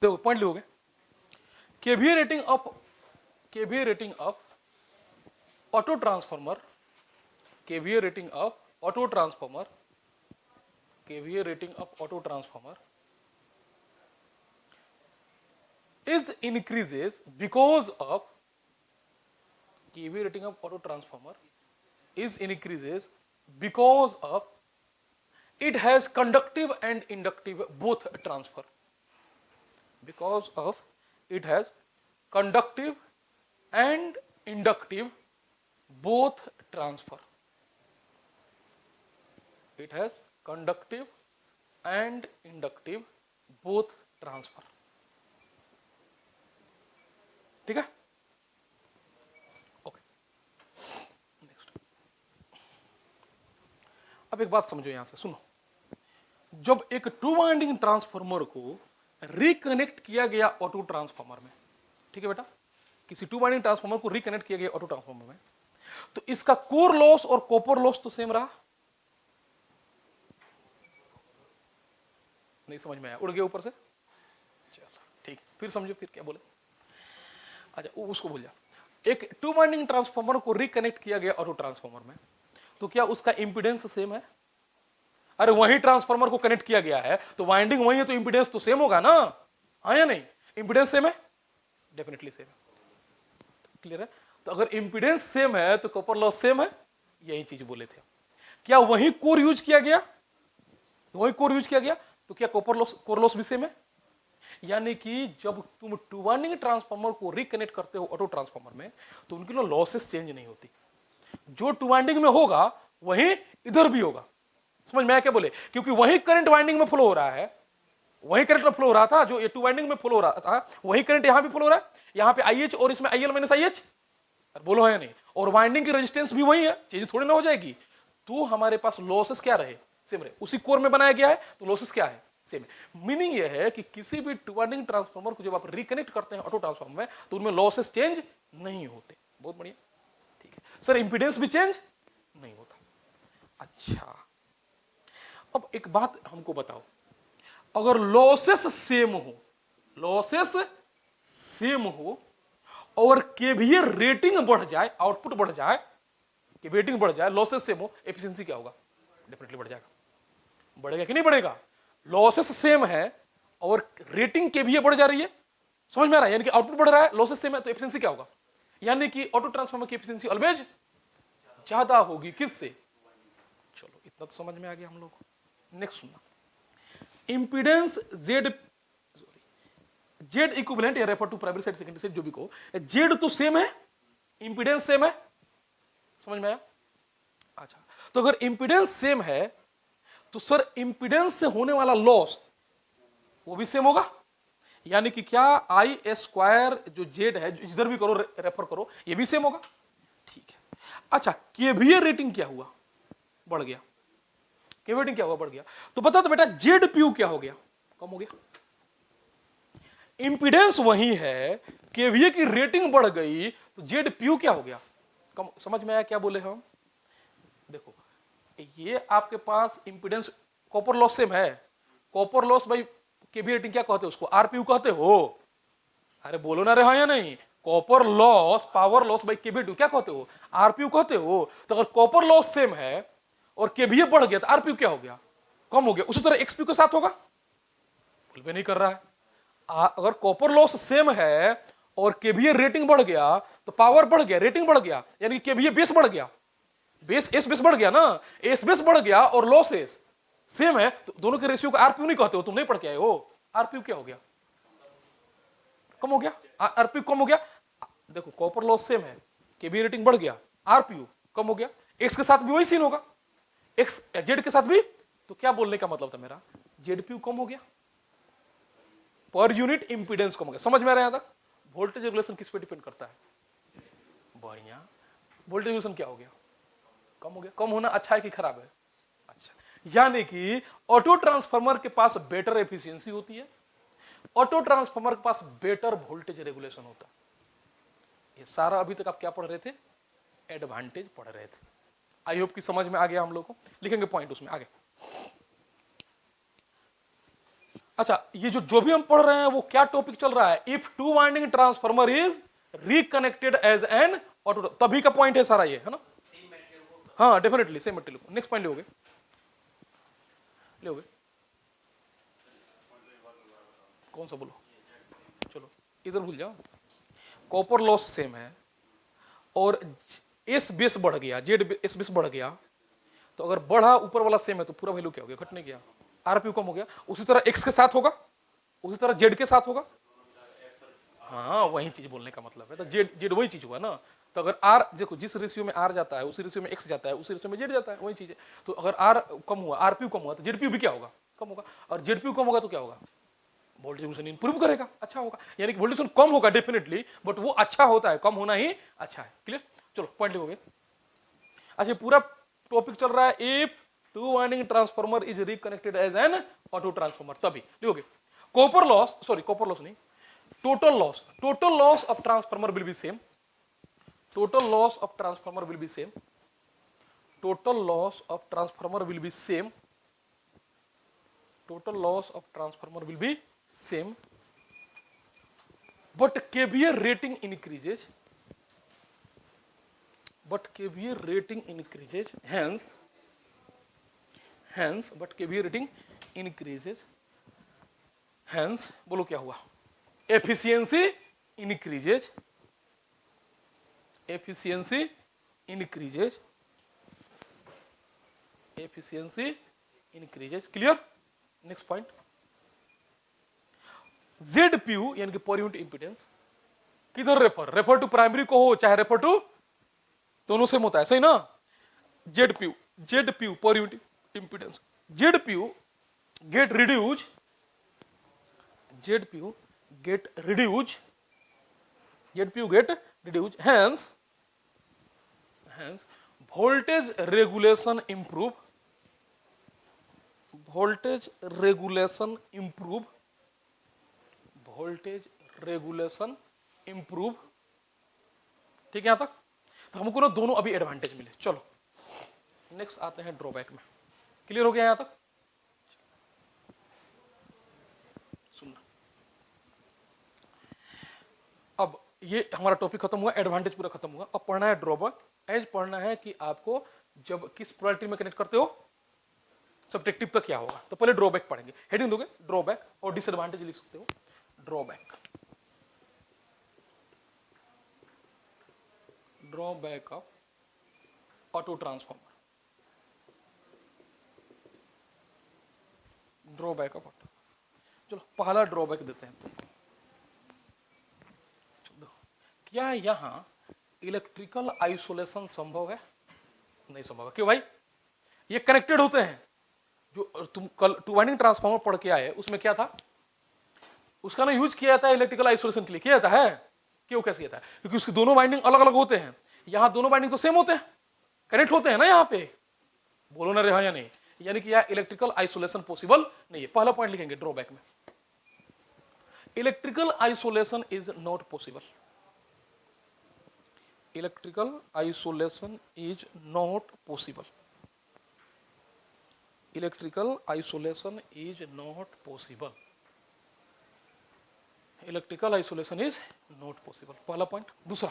देखो पॉइंट लोगे, KVA rating of auto transformer, KVA rating of auto transformer, KVA rating of auto transformer is increases because of, KVA rating of auto transformer is increases because of it has conductive and inductive both transfer, because of it has conductive and inductive both transfer, it has conductive and inductive both transfer, ठीक है। Okay next, अब एक बात समझो यहां से, सुनो, जब एक टू वाइंडिंग ट्रांसफार्मर को रिकनेक्ट किया गया ऑटो ट्रांसफार्मर में, ठीक है बेटा, किसी टू वाइंडिंग ट्रांसफार्मर को रिकनेक्ट किया गया ऑटो ट्रांसफार्मर में, तो इसका कोर लॉस और कॉपर लॉस तो सेम रहा, नहीं समझ में आया, उड़ गया ऊपर से, चलो ठीक, फिर समझो फिर क्या बोले, अच्छा उसको भूल जा। एक टू वाइंडिंग ट्रांसफार्मर को रिकनेक्ट किया गया ऑटो ट्रांसफार्मर में, तो क्या उसका इंपीडेंस सेम है? अरे वही ट्रांसफार्मर को कनेक्ट किया गया है तो वाइंडिंग वही है तो इंपीडेंस तो सेम होगा ना, हाँ या नहीं? इंपीडेंस सेम है, डेफिनेटली सेम है, क्लियर है। तो अगर इंपीडेंस सेम है तो कॉपर लॉस सेम है, यही चीज बोले थे। क्या वही कोर यूज किया गया, वही कोर यूज किया गया, तो क्या कोर लॉस भी सेम है? यानी कि जब तुम टू वाइंडिंग ट्रांसफार्मर को रिकनेक्ट करते हो ऑटो ट्रांसफार्मर में, तो उनकी लॉसेस चेंज नहीं होती, जो टू वाइंडिंग में होगा वही इधर भी होगा, समझ में आया क्या बोले? क्योंकि वही करंट वाइंडिंग में फ्लो हो रहा है, वही करंट में फ्लो हो रहा था जो ये टू वाइंडिंग में फ्लो हो रहा था, वही करंट यहां भी फ्लो हो रहा है, यहां पे IH और इसमें IL माइनस IH, बोलो है नहीं, और वाइंडिंग की रेजिस्टेंस भी वही है, चेंज थोड़ी ना हो जाएगी। तो हमारे पास लॉसेस क्या रहे, सेम रहे, उसी कोर में बनाया गया है तो लॉसेस क्या है, सेम है। मीनिंग यह है कि किसी भी टू वाइंडिंग ट्रांसफार्मर को जब आप रिकनेक्ट करते हैं ऑटो ट्रांसफार्मर में तो उनमें लॉसेस चेंज नहीं होते। बहुत बढ़िया, ठीक है सर, इंपीडेंस भी चेंज नहीं होता। अच्छा, अब एक बात हमको बताओ, अगर लॉसेस सेम हो और केवीए रेटिंग बढ़ जाए, आउटपुट बढ़ जाए, केवीए रेटिंग बढ़ जाए, लॉसेस सेम हो, एफिशिएंसी क्या होगा? डेफिनेटली बढ़ जाएगा, बढ़ेगा कि नहीं बढ़ेगा? लॉसेस सेम है और रेटिंग केवीए बढ़ जा रही है, समझ में आ रहा है? यानी कि आउटपुट बढ़ रहा है, लॉसेस सेम है, तो एफिशिएंसी क्या होगा? यानी कि ऑटो ट्रांसफार्मर की एफिशिएंसी ऑलवेज ज्यादा होगी, किससे? चलो इतना तो समझ में आ गया हम लोग को। नेक्स्ट सुनना, इंपीडेंस जेड इक्विवेलेंट या refer to primary side secondary side जो भी को, जेड तो सेम है, इंपीडेंस सेम है, समझ में आया? अच्छा, तो अगर इंपीडेंस सेम है तो सर इंपीडेंस से होने वाला लॉस वो भी सेम होगा, यानी कि क्या I² जो जेड है, इधर भी करो रेफर करो, ये भी सेम होगा, ठीक है। अच्छा, केवीए रेटिंग क्या हुआ? बढ़ गया, केवीए रेटिंग क्या हुआ? बढ़ गया, तो बता दो बेटा जेड पीयू क्या हो गया? कम हो गया। इंपीडेंस वही है, केवीए की रेटिंग बढ़ गई तो जेड पीयू क्या हो गया? कम। समझ में आया क्या बोले हम? देखो ये आपके पास इंपीडेंस, कॉपर लॉस सेम है, कॉपर लॉस भाई केवीए रेटिंग क्या कहते हो उसको? आरपीयू कहते हो, अरे बोलो ना रे हाँ या नहीं? Copper loss, power loss by KVA क्या कहते हो? आरपीयू कहते हो। तो अगर कॉपर लॉस सेम है और केवीए बढ़ गया तो आरपीयू क्या हो गया? कम हो गया। उसी तरह एक्सपीयू के साथ होगा, बोल भी नहीं कर रहा है। अगर कॉपर लॉस सेम है और केवीए रेटिंग बढ़ गया तो पावर बढ़ गया, रेटिंग बढ़ गया, यानी कि केवीए बेस बढ़ गया, बेस एस बेस बढ़ गया ना, एस बेस बढ़ गया और लॉसेस सेम है, तो दोनों के रेशियो को आरपीयू नहीं कहते हो, तुम नहीं पढ़ के आए हो। आरपीयू क्या हो गया? कम हो गया, आरपीयू कम हो गया। देखो कॉपर लॉस सेम है, केवीए रेटिंग बढ़ गया, आरपीयू कम हो गया, एक्स के साथ भी वही सीन होगा, एक्स जेड के साथ भी। तो क्या बोलने का मतलब था मेरा? जेडपीयू कम हो गया, पर यूनिट इंपीडेंस कम हो गया। समझ में आ रहा है? यहां तक वोल्टेज रेगुलेशन किस पे डिपेंड करता है? बढ़िया, वोल्टेज रेगुलेशन क्या हो गया? कम हो गया। कम होना अच्छा है कि खराब है? अच्छा, यानी कि ऑटो ट्रांसफार्मर के पास बेटर एफिशिएंसी होती है, ऑटो ट्रांसफार्मर के पास बेटर वोल्टेज रेगुलेशन होता है। ये सारा अभी तक आप क्या पढ़ रहे थे? एडवांटेज पढ़ रहे थे। आई होप कि समझ में आ गया हम लोग को। लिखेंगे पॉइंट उसमें आगे। अच्छा, ये जो भी हम पढ़ रहे हैं वो क्या टॉपिक चल रहा है? If two winding transformer is reconnected as an auto, तभी का पॉइंट है सारा ये, है ना? हाँ definitely same material. Next point लोगे, कौन सा बोलो, चलो इधर भूल जाओ। कॉपर लॉस सेम है और एस बेस बढ़ गया, जेड एस बेस बढ़ गया, तो अगर बढ़ा ऊपर वाला सेम है तो पूरा वैल्यू क्या हो गया? घटने गया, आरपीयू कम हो गया। उसी तरह एक्स के साथ होगा, उसी तरह जेड के साथ होगा। हाँ वही चीज बोलने का मतलब है, तो जेड जेड वही चीज हुआ ना। तो अगर आर देखो, जिस रेशियो में आर जाता है उसी रेशियो में एक्स जाता है, उसी रेशियो में जेड जाता है, वही चीज है। तो अगर आर कम हुआ, आरपीयू कम हुआ, तो जेडपीयू भी क्या होगा? कम होगा। और जेडपीयू कम होगा तो क्या होगा? वोल्टेज इंप्रूव करेगा, अच्छा होगा। यानी कि वोल्टेज कम होगा डेफिनेटली, बट वो अच्छा होता है, कम होना ही अच्छा है। क्लियर? चलो पॉइंट लिखोगे। अच्छा पूरा टॉपिक चल रहा है if two winding transformer is reconnected as an auto transformer, तभी लिखोगे copper loss, sorry copper loss नहीं, total loss of transformer will be same, total loss of transformer will be same, total loss of transformer will be same, total loss of transformer will be same, but kVA rating increases, but kVA rating increases, hence but kVA rating increases, hence बोलो क्या हुआ? efficiency increases, efficiency increases, efficiency increases। Clear? Next point, ZPU यानी कि per unit impedance किधर refer to primary को हो चाहे refer to, दोनों सेम होता है, सही ना? ZPU per unit impedance, ZPU get reduced, ZPU get reduced, ZPU get reduced, hence voltage regulation improve, voltage regulation improve, voltage regulation improve। ठीक है यहां तक? तो हमको ना दोनों अभी एडवांटेज मिले। चलो नेक्स्ट आते हैं ड्रॉबैक में। क्लियर हो गया यहां तक? सुनना, अब ये हमारा टॉपिक खत्म हुआ, एडवांटेज पूरा खत्म हुआ। अब पढ़ना है ड्रॉबैक। एज पढ़ना है कि आपको जब किस पोलैरिटी में कनेक्ट करते हो, सब्ट्रैक्टिव तक क्या होगा। तो पहले ड्रॉबैक पढ़ेंगे, हेडिंग दोगे ड्रॉबैक, और डिसएडवांटेज लिख सकते हो। Drawback, drawback of auto transformer, drawback of auto. चलो पहला ड्रॉबैक देते हैं। क्या यहां इलेक्ट्रिकल आइसोलेशन संभव है? नहीं संभव है। क्यों भाई? ये कनेक्टेड होते हैं। जो तुम कल टू वाइंडिंग ट्रांसफार्मर पढ़ के आए उसमें क्या था? उसका ना यूज किया जाता है इलेक्ट्रिकल आइसोलेशन के लिए, किया जाता है। क्यों कैसे किया जाता है? क्योंकि उसकी दोनों वाइंडिंग अलग अलग होते हैं, यहां दोनों वाइंडिंग तो सेम होते हैं, कनेक्ट होते हैं ना यहाँ पे। बोलो ना रे हाँ या नहीं? यानी कि यह इलेक्ट्रिकल आइसोलेशन पॉसिबल नहीं है। पहला पॉइंट लिखेंगे ड्रॉबैक में, electrical isolation is not possible, electrical isolation is not possible, electrical isolation is not possible, electrical isolation is not possible. पहला पॉइंट। दूसरा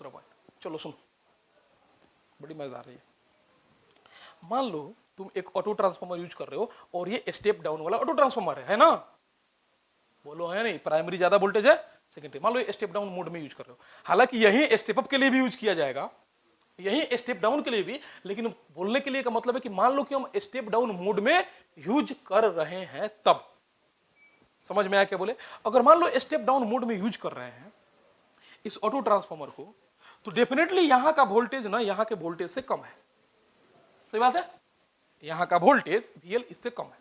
पॉइंट, चलो सुनो, बड़ी मजेदार है। मान लो तुम एक ऑटो ट्रांसफार्मर यूज कर रहे हो और ये स्टेप डाउन वाला ऑटो ट्रांसफार्मर है ना? बोलो है नहीं? प्राइमरी ज्यादा वोल्टेज है, सेकेंडरी मान लो ये स्टेप डाउन मोड में यूज कर रहे हो। हालांकि यही स्टेप अप के लिए भी यूज किया जाएगा, यही स्टेप डाउन के लिए भी, लेकिन बोलने के लिए का मतलब है कि मान लो कि हम स्टेप डाउन मोड में यूज कर रहे हैं, तब समझ में आया क्या बोले? अगर मान लो स्टेप डाउन मोड में यूज कर रहे हैं इस ऑटो ट्रांसफार्मर को, तो डेफिनेटली यहां का वोल्टेज ना यहां के वोल्टेज से कम है। सही बात है? यहां का वोल्टेज VL इससे कम है।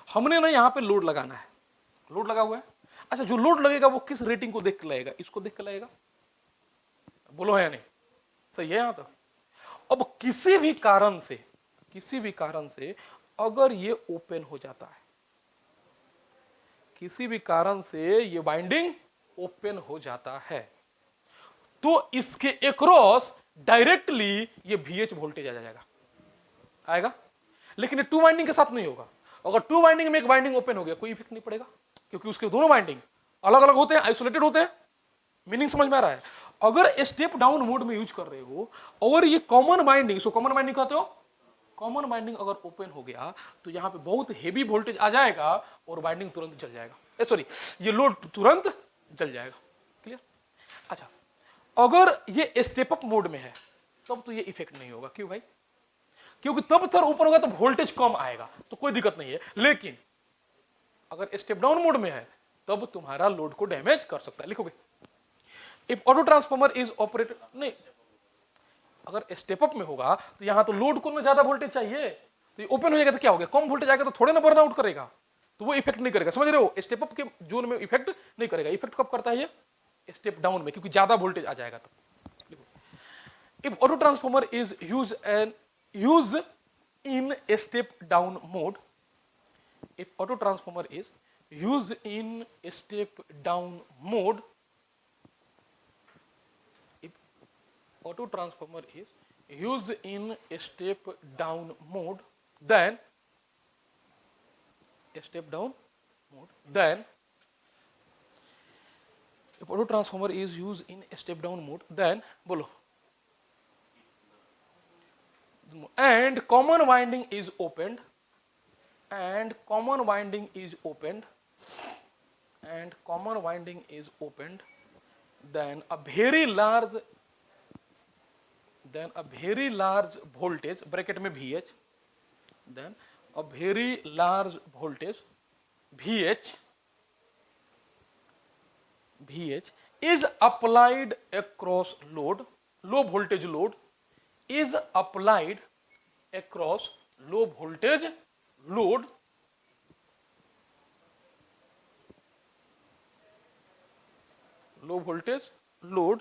हमने ना यहां पे लोड लगाना है, लोड लगा हुआ है। अच्छा जो लोड लगेगा वो किस रेटिंग को देख कर लगेगा? इसको देख कर लगेगा। बोलो है नहीं? सही है यहां तक? अब किसी भी कारण से अगर ये ओपन हो जाता है, किसी भी कारण से ये वाइंडिंग ओपन हो जाता है, तो इसके एक्रॉस डायरेक्टली ये VH वोल्टेज आ जाएगा, आएगा। लेकिन ये टू वाइंडिंग के साथ नहीं होगा। अगर टू वाइंडिंग में एक वाइंडिंग ओपन हो गया कोई इफेक्ट नहीं पड़ेगा, क्योंकि उसके दोनों वाइंडिंग अलग अलग होते हैं, आइसोलेटेड होते हैं। मीनिंग समझ में आ रहा है? अगर स्टेप डाउन मोड में यूज कर रहे हो और ये common winding, so common winding कहते हो, कॉमन वाइंडिंग अगर ओपन हो गया तो यहां पे बहुत हेवी वोल्टेज आ जाएगा और वाइंडिंग तुरंत जल जाएगा, सॉरी ये लोड तुरंत जल जाएगा। क्लियर? अच्छा, अगर ये स्टेप अप मोड में है तब तो ये इफेक्ट नहीं होगा। क्यों भाई? क्योंकि तब सर ओपन होगा तो वोल्टेज कम आएगा, तो कोई दिक्कत नहीं है। लेकिन अगर स्टेप डाउन मोड में है तब तुम्हारा लोड को डैमेज कर सकता है। लिखोगे if auto transformer is operated, नहीं, अगर स्टेप अप में होगा तो यहां तो लोड को में ज्यादा वोल्टेज चाहिए, तो ये ओपन हो जाएगा तो क्या हो गया, कम वोल्टेज आएगा तो थोड़े ना बर्न आउट करेगा, तो वो इफेक्ट नहीं करेगा। समझ रहे हो? स्टेप अप के जोन में इफेक्ट नहीं करेगा। इफेक्ट कब करता है ये? स्टेप डाउन में, क्योंकि ज्यादा वोल्टेज आ जाएगा तब। If auto transformer is use in step down mode, if auto transformer is used in step down mode, if auto transformer is used in step down mode, then step down mode, then if auto transformer is used in step down mode, then bolo, and common winding is opened, and common winding is opened, and common winding is opened, then a very large voltage bracket में VH, then a very large voltage VH is applied across load, low voltage load is applied across low voltage load, low voltage load,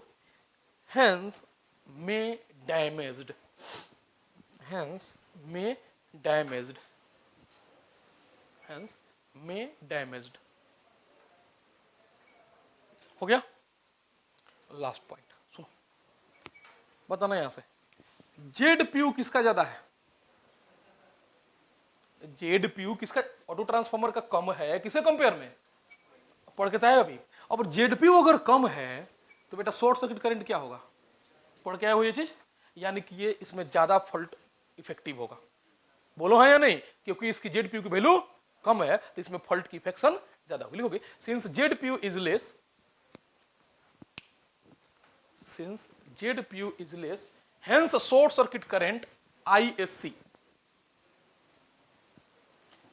hence may damaged, hence may damaged, hence may damaged। हो गया? Last point सुनो, बताना यहां से Z PU किसका ज्यादा है? Z PU किसका, ऑटो ट्रांसफॉर्मर का कम है, किसे कंपेयर में? पढ़ के आए अभी। अब जेड पीयू अगर कम है तो बेटा शॉर्ट सर्किट करंट क्या होगा? पढ़ के आए हो ये चीज? यानी कि ये इसमें ज्यादा फॉल्ट इफेक्टिव होगा। बोलो हाँ या नहीं? क्योंकि इसकी जेड पीयू की वैल्यू कम है तो इसमें फॉल्ट की इफेक्शन ज्यादा होगी। लिखोगे since Z PU is less, since Z PU is less, hence short circuit current ISC,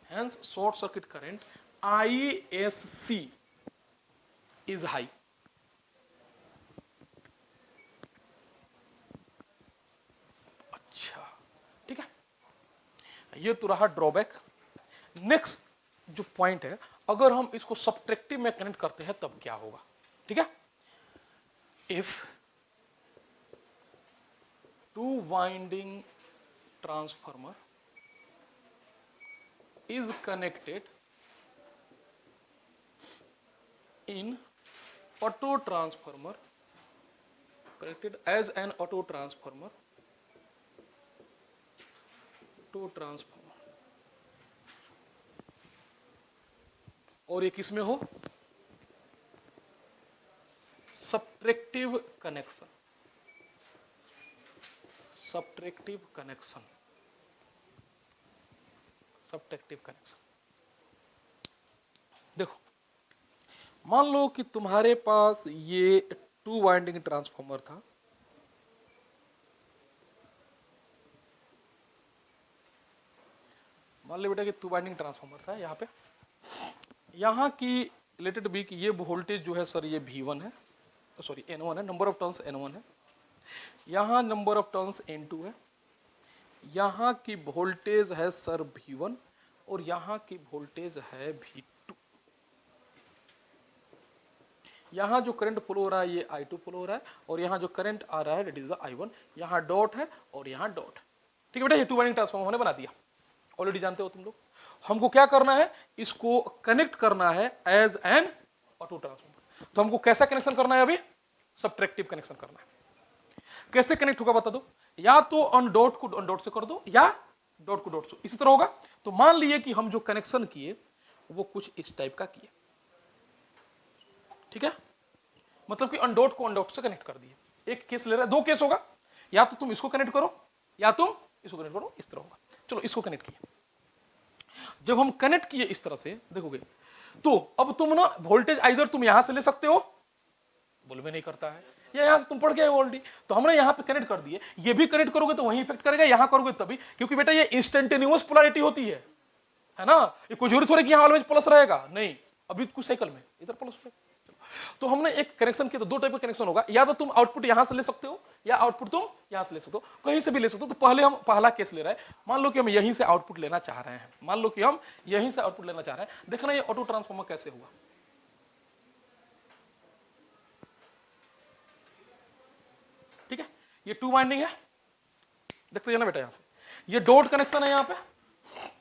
hence short circuit current ISC is high। अच्छा ठीक है, ये तो रहा ड्रॉबैक। नेक्स्ट जो पॉइंट है, अगर हम इसको सब्ट्रैक्टिव में कनेक्ट करते हैं तब क्या होगा? ठीक है, if two winding transformer is connected in auto transformer, connected as an auto transformer, auto transformer, और ये किसमें हो? Subtractive connection, subtractive connection, subtractive connection. देखो मान लो कि तुम्हारे पास ये टू वाइंडिंग ट्रांसफॉर्मर था, मान लो बेटा कि टू वाइंडिंग ट्रांसफॉर्मर था। यहाँ पे यहाँ की लेटेड बी की ये वोल्टेज जो है सर ये V1 है, सॉरी N1 है, नंबर ऑफ टर्न्स N1 है, यहाँ नंबर ऑफ टर्न्स N2 है, यहाँ की वोल्टेज है सर V1 और यहाँ की वोल्टेज है V2। यहाँ जो करंट फ्लो हो रहा है ये I2 फ्लो हो रहा है और यहाँ जो करंट आ रहा है दैट इज द I1। यहाँ डॉट है और यहाँ डॉट है। ठीक है बेटा, ये टू वाइंडिंग ट्रांसफार्मर हमने बना दिया, ऑलरेडी जानते हो तुम लोग। हमको क्या करना है, इसको कनेक्ट करना है एज एन ऑटो ट्रांसफार्मर। तो हमको कैसा कनेक्शन करना है? अभी सब्ट्रैक्टिव कनेक्शन करना है। कैसे कनेक्ट होगा बता दो? या तो ऑन डॉट को ऑन डॉट से कर दो या डॉट को डॉट से इसी तरह होगा। तो मान लिए कि हम जो कनेक्शन किए वो कुछ इस टाइप का किए, ठीक है, मतलब कि अनडॉट को अनडॉट से कनेक्ट कर दिए। एक केस ले रहा है, दो केस होगा, या तो तुम इसको कनेक्ट करो या तुम इसको कनेक्ट करो, इस तरह होगा। चलो इसको कनेक्ट किए, जब हम कनेक्ट किए इस तरह से देखोगे तो अब तुम ना वोल्टेज आइदर तुम यहां से ले सकते हो, बोल में नहीं करता है, या यहां से तुम पढ़ गए ऑलरेडी, तो हमने यहां पे कनेक्ट कर दिए। ये भी कनेक्ट करोगे तो वहीं इफेक्ट करेगा, यहां करोगे तभी, क्योंकि बेटा ये इंस्टेंटेनियस पोलैरिटी होती है ना। ये कोई जरूरी थोड़ी कि यहां ऑलवेज प्लस रहेगा, नहीं, अभी कुछ साइकिल में इधर प्लस रहेगा। तो हमने एक कनेक्शन किया, तो दो टाइप का कनेक्शन होगा, या तो तुम आउटपुट यहां से ले सकते हो या आउटपुट तुम यहां से ले सकते हो, कहीं से भी ले सकते हो। तो पहले हम पहला केस ले रहे हैं, मान लो कि हम यहीं से आउटपुट लेना चाह रहे हैं, मान लो कि हम यहीं से आउटपुट लेना चाह रहे हैं। देखना ये ऑटो ट्रांसफॉर्मर कैसे हुआ, ठीक है, ये टू वाइंडिंग है, देखते जाना बेटा, यहां से ये डॉट कनेक्शन है, यहां पे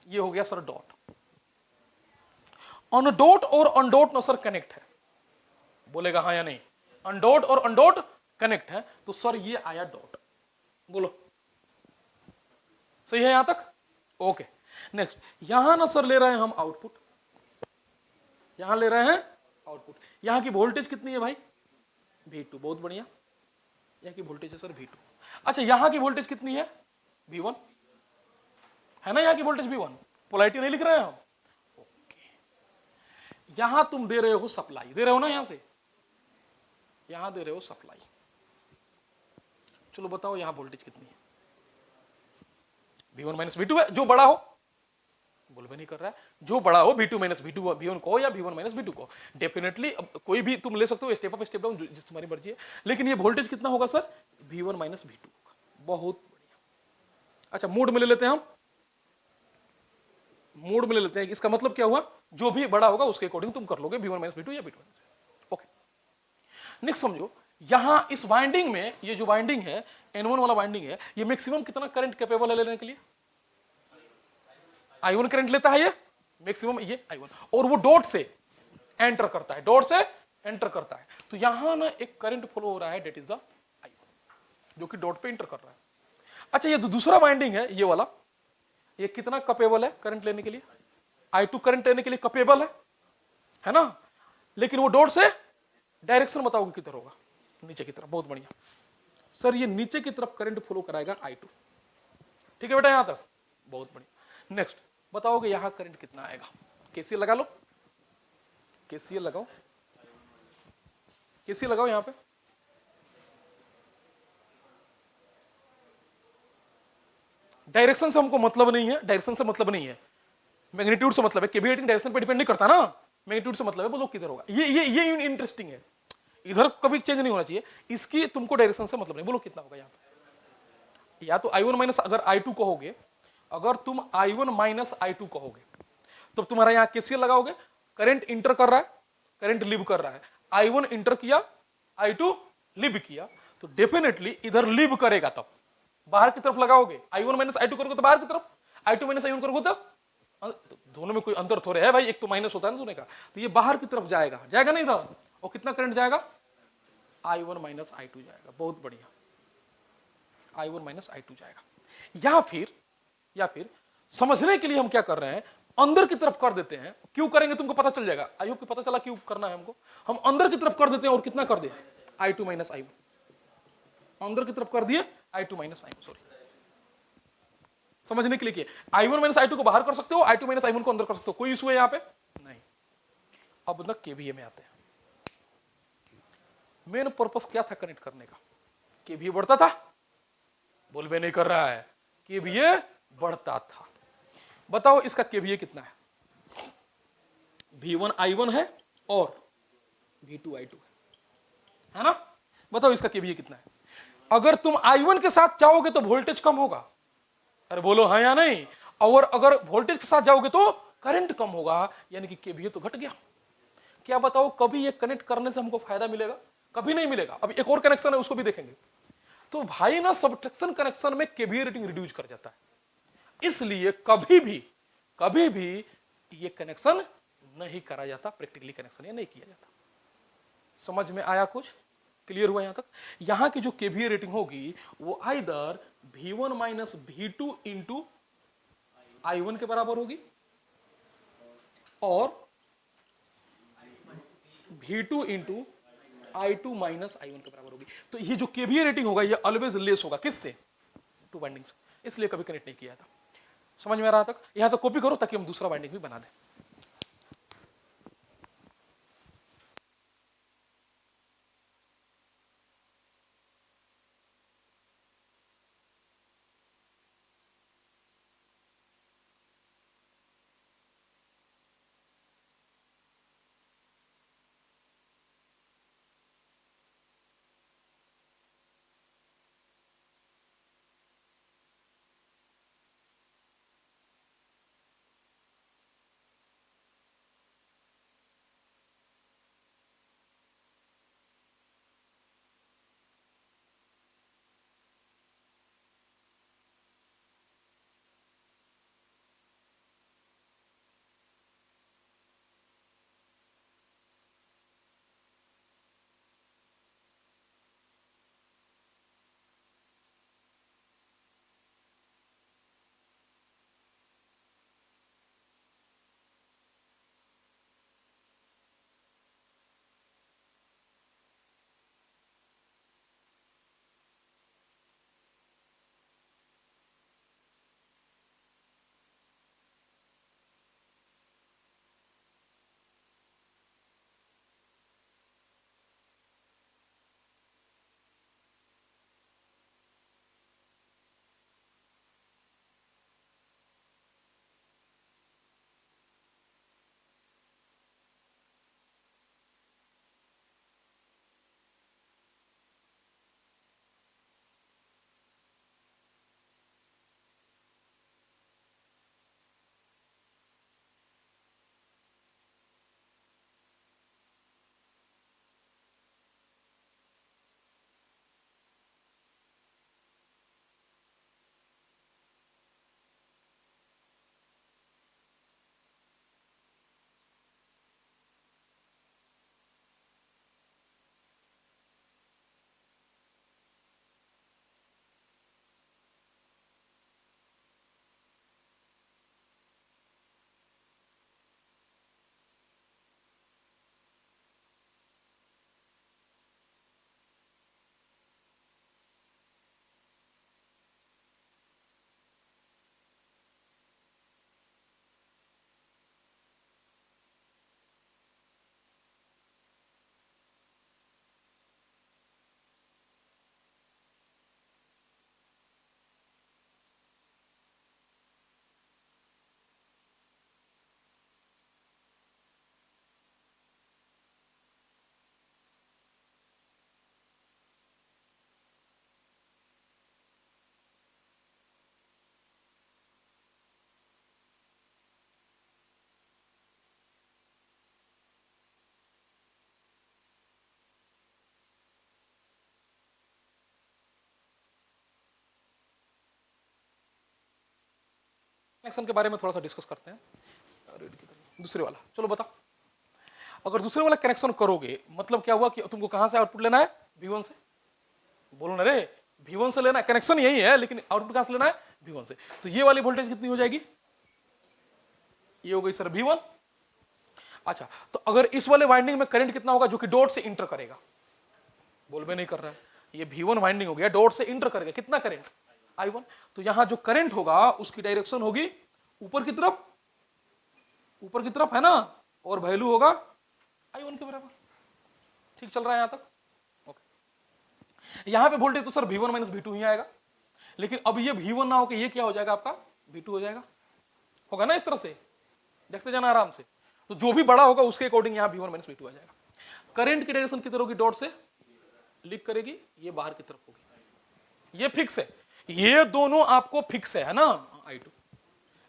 ये हो गया सर डॉट, अनडॉट और अनडॉट ना सर कनेक्ट है, बोलेगा हाँ या नहीं, अनडॉट और अनडॉट कनेक्ट है, तो सर ये आया डॉट, बोलो सही है यहां तक, ओके। नेक्स्ट यहां ना सर ले रहे हैं हम आउटपुट, यहां ले रहे हैं आउटपुट, यहां की वोल्टेज कितनी है भाई, V2, बहुत बढ़िया, यहां की वोल्टेज है सर V2। अच्छा यहां की वोल्टेज कितनी है, V1 है ना, यहां की वोल्टेज V1, पोलैरिटी नहीं लिख रहे हैं हम, ओके। यहां तुम दे रहे हो सप्लाई, दे रहे हो ना, यहां से यहां दे रहे हो सप्लाई, चलो बताओ यहां वोल्टेज कितनी है, V1 माइनस V2 है, जो बड़ा हो, बोल भी नहीं कर रहा है, जो बड़ा हो V2 माइनस V2 V1 को या V1 माइनस V2 को, डेफिनेटली कोई भी तुम ले सकते हो, स्टेप अप स्टेप डाउन जिस तुम्हारी मर्जी है, लेकिन ये वोल्टेज कितना होगा सर, V1 माइनस V2 होगा, बहुत बढ़िया। अच्छा मोड में ले लेते हैं हम, मोड में ले लेते हैं, इसका मतलब क्या हुआ, जो भी बड़ा होगा उसके अकॉर्डिंग तुम कर लोगे, V1 माइनस V2 या V2 माइनस, ओके। नेक्स्ट समझो, यहां इस वाइंडिंग में, ये जो वाइंडिंग है N1 वाला वाइंडिंग है, ये मैक्सिमम कितना करंट कैपेबल है लेने के लिए, I1 करंट लेता है ये मैक्सिमम, ये I1, और वो डॉट से एंटर करता है, डॉट से एंटर करता है, तो यहां ना एक करंट फ्लो हो रहा है, डेट इज द I1, जो कि डॉट पे एंटर कर रहा है। अच्छा ये दूसरा वाइंडिंग है ये वाला, ये कितना कैपेबल है करंट लेने के लिए, I2 करंट लेने के लिए कैपेबल है ना, लेकिन वो डॉट से डायरेक्शन बताओगे किधर होगा, नीचे की तरफ, बहुत बढ़िया सर, ये नीचे की तरफ करंट फ्लो कराएगा I2, ठीक है बेटा यहां तक, बहुत बढ़िया। नेक्स्ट बताओगे यहां करंट कितना आएगा, केसीएल लगा लो, केसीएल लगाओ, केसीएल लगाओ यहां पे, डायरेक्शन से हमको मतलब नहीं है, डायरेक्शन से मतलब नहीं है, मैग्नीट्यूड से मतलब है, केबी रेटिंग डायरेक्शन पे डिपेंड नहीं करता ना, मैग्नीट्यूड से मतलब है, बोलो किधर होगा, ये इंटरेस्टिंग है, इधर कभी चेंज नहीं होना चाहिए, इसकी तुमको डायरेक्शन से मतलब नहीं, बोलो कितना होगा यहां पे, या तो I1 माइनस अगर I2 कहोगे, अगर तुम I1 माइनस I2 कहोगे तो तुम्हारा यहां केसीएल लगाओगे, करंट इंटर कर रहा है, करंट लीव कर रहा है, I1 इंटर किया, I2 लीव किया, तो डेफिनेटली इधर लीव करेगा, तब बाहर की तरफ लगाओगे, I1 माइनस I2 करोगे तो बाहर की तरफ, I2 माइनस I1 करोगे तब, दोनों में कोई अंतर थोड़े है भाई, एक तो माइनस होता है ना दोनों का, तो ये बाहर की तरफ जाएगा, जाएगा नहीं था, और कितना करंट जाएगा, I1 माइनस I2 जाएगा, बहुत बढ़िया, I1 माइनस I2 जाएगा। या फिर समझने के लिए हम क्या कर रहे हैं, अंदर की तरफ कर देते हैं, क्यों करेंगे तुमको पता चल जाएगा, आई होप कि पता चला क्यों करना है हमको, हम अंदर की तरफ कर देते हैं और कितना कर दे, I2 माइनस I1, अंदर की तरफ कर दिए I2 माइनस I1, सॉरी समझने के लिए I1 माइनस I2 को बाहर कर सकते हो, I2 माइनस I1 को अंदर कर सकते हो, कोई इशू है यहां पे नहीं। अब ना केवीए में आते हैं, मेन पर्पस क्या था कनेक्ट करने का, केवीए बढ़ता था, बोल भी नहीं कर रहा है, केवीए बढ़ता था, बताओ इसका केवीए कितना है, V1 I1 है और V2 I2 है ना, बताओ इसका केवीए कितना है, अगर तुम I1 के साथ जाओगे तो वोल्टेज कम होगा, अरे बोलो हाँ या नहीं, और अगर वोल्टेज के साथ जाओगे तो करंट कम होगा, यानी कि केवीए तो घट गया। क्या बताओ कभी ये कनेक्ट करने से हमको फायदा मिलेगा, कभी नहीं मिलेगा। अब एक और कनेक्शन है उसको भी देखेंगे, तो भाई ना सब्ट्रैक्शन कनेक्शन में केवीए रेटिंग रिड्यूस कर जाता है, इसलिए कभी भी ये कनेक्शन नहीं करा जाता, प्रैक्टिकली कनेक्शन ये नहीं किया जाता। समझ में आया, कुछ क्लियर हुआ यहां तक। यहां की जो केवीए रेटिंग होगी वो either V1 minus V2 into I1 के बराबर होगी और V2 into I2 minus I1 के बराबर होगी। तो ये जो केवीए रेटिंग होगा ये ऑलवेज लेस होगा किससे? टू वाइंडिंग से, इसलिए कभी कनेक्ट नहीं किया था। समझ में आ रहा तक? यहां तो कॉपी करो ताकि हम दूसरा वाइंडिंग भी बना दें। कनेक्शन के बारे में थोड़ा सा डिस्कस करते हैं। दूसरे वाला चलो बताओ। अगर दूसरे वाला कनेक्शन करोगे मतलब क्या हुआ कि तुमको कहां से आउटपुट लेना है? V1 से। बोलो ना रे, V1 से लेना है। कनेक्शन यही है लेकिन आउटपुट कहां से लेना है? V1 से। तो ये वाली वोल्टेज कितनी हो जाएगी? ये हो गई सर V1। अच्छा, तो अगर इस वाले वाइंडिंग में करंट कितना होगा जो कि डॉट से इंटर करेगा? बोल में नहीं कर रहा है। ये V1 वाइंडिंग हो गया, डॉट से इंटर करेगा कितना करंट? I1। तो यहां जो करंट होगा उसकी डायरेक्शन होगी ऊपर की तरफ, ऊपर की तरफ है ना, और वैल्यू होगा I1 के बराबर। ठीक चल रहा है यहां तक? ओके। यहां पे वोल्टेज तो सर V1 माइनस V2 ही आएगा, लेकिन अब ये V1 ना होकर ये क्या हो जाएगा आपका? V2 हो जाएगा। होगा ना इस तरह से, देखते जाना आराम से। तो जो भी बड़ा होगा उसके अकॉर्डिंग यहां V1 माइनस V2 आ जाएगा। करंट की डायरेक्शन किधर होगी? डॉट से लीक करेगी, ये बाहर की तरफ होगी। ये फिक्स है, ये दोनों आपको फिक्स है ना I2,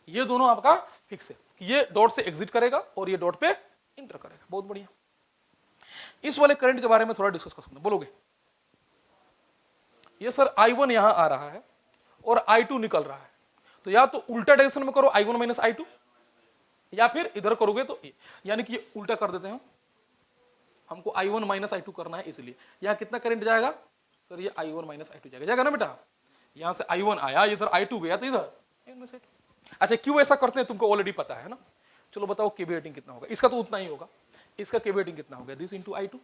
ये दोनों आपका फिक्स है। ये डॉट से एग्जिट करेगा और ये डॉट पे इंटर करेगा। बहुत बढ़िया। इस वाले करंट के बारे में थोड़ा डिस्कस कर सकते हैं, बोलोगे? ये सर I1 यहां आ रहा है और I2 निकल रहा है, तो या तो उल्टा डायरेक्शन में करो I1 माइनस I2, या फिर इधर करोगे तो यानी कि ये उल्टा कर देते हैं। हमको I1 माइनस I2 करना है, इसलिए यहां कितना करंट जाएगा सर? ये I1 माइनस I2 जाएगा, जाएगा ना बेटा? यहां से I1 आया, इधर I2 गया, तो इधर अच्छा क्यों ऐसा करते हैं तुमको ऑलरेडी पता है ना। चलो बताओ केवी रेटिंग कितना होगा, इसका तो उतना ही होगा, इसका केवी रेटिंग कितना हो गया, दिस इंटू आई टू।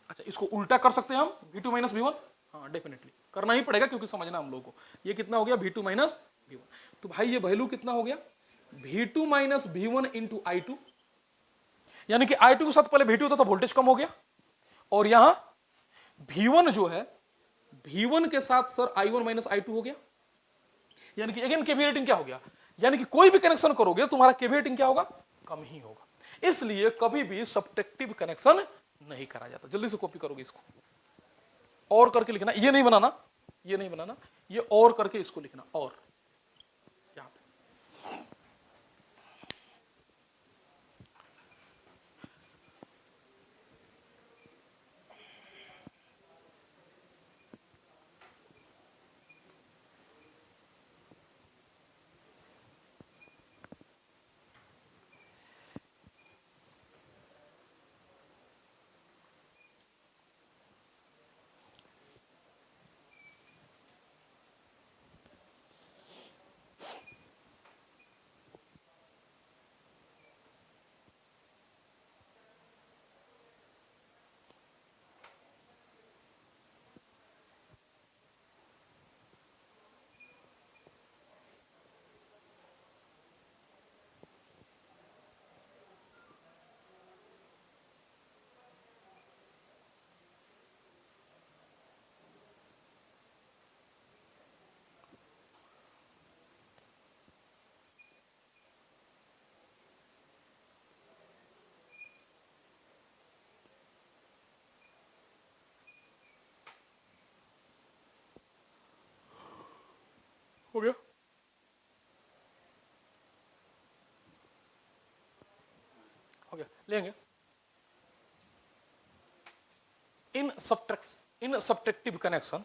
अच्छा इसको उल्टा कर सकते हैं हम, V2 माइनस V1, हाँ डेफिनेटली करना ही पड़ेगा क्योंकि समझना हम लोगों को। ये कितना हो गया V2 माइनस V1, तो भाई ये वैल्यू कितना हो गया V2 minus V1 into I to, यानी कि I2 के साथ पहले V2 था तो वोल्टेज कम हो गया, और यहां V1 जो है V1 के साथ सर I1 माइनस I2 हो गया, यानी कि अगेन केवी रेटिंग क्या हो गया, यानी कि कोई भी कनेक्शन करोगे तुम्हारा केवी रेटिंग क्या होगा, कम ही होगा। इसलिए कभी भी सब्ट्रैक्टिव कनेक्शन नहीं करा जाता। जल्दी से कॉपी करोगे इसको, और करके लिखना, ये नहीं बनाना, ये नहीं बनाना, ये और करके इसको लिखना, और यहां पे हो गया। हो गया, लेंगे in subtractive connection,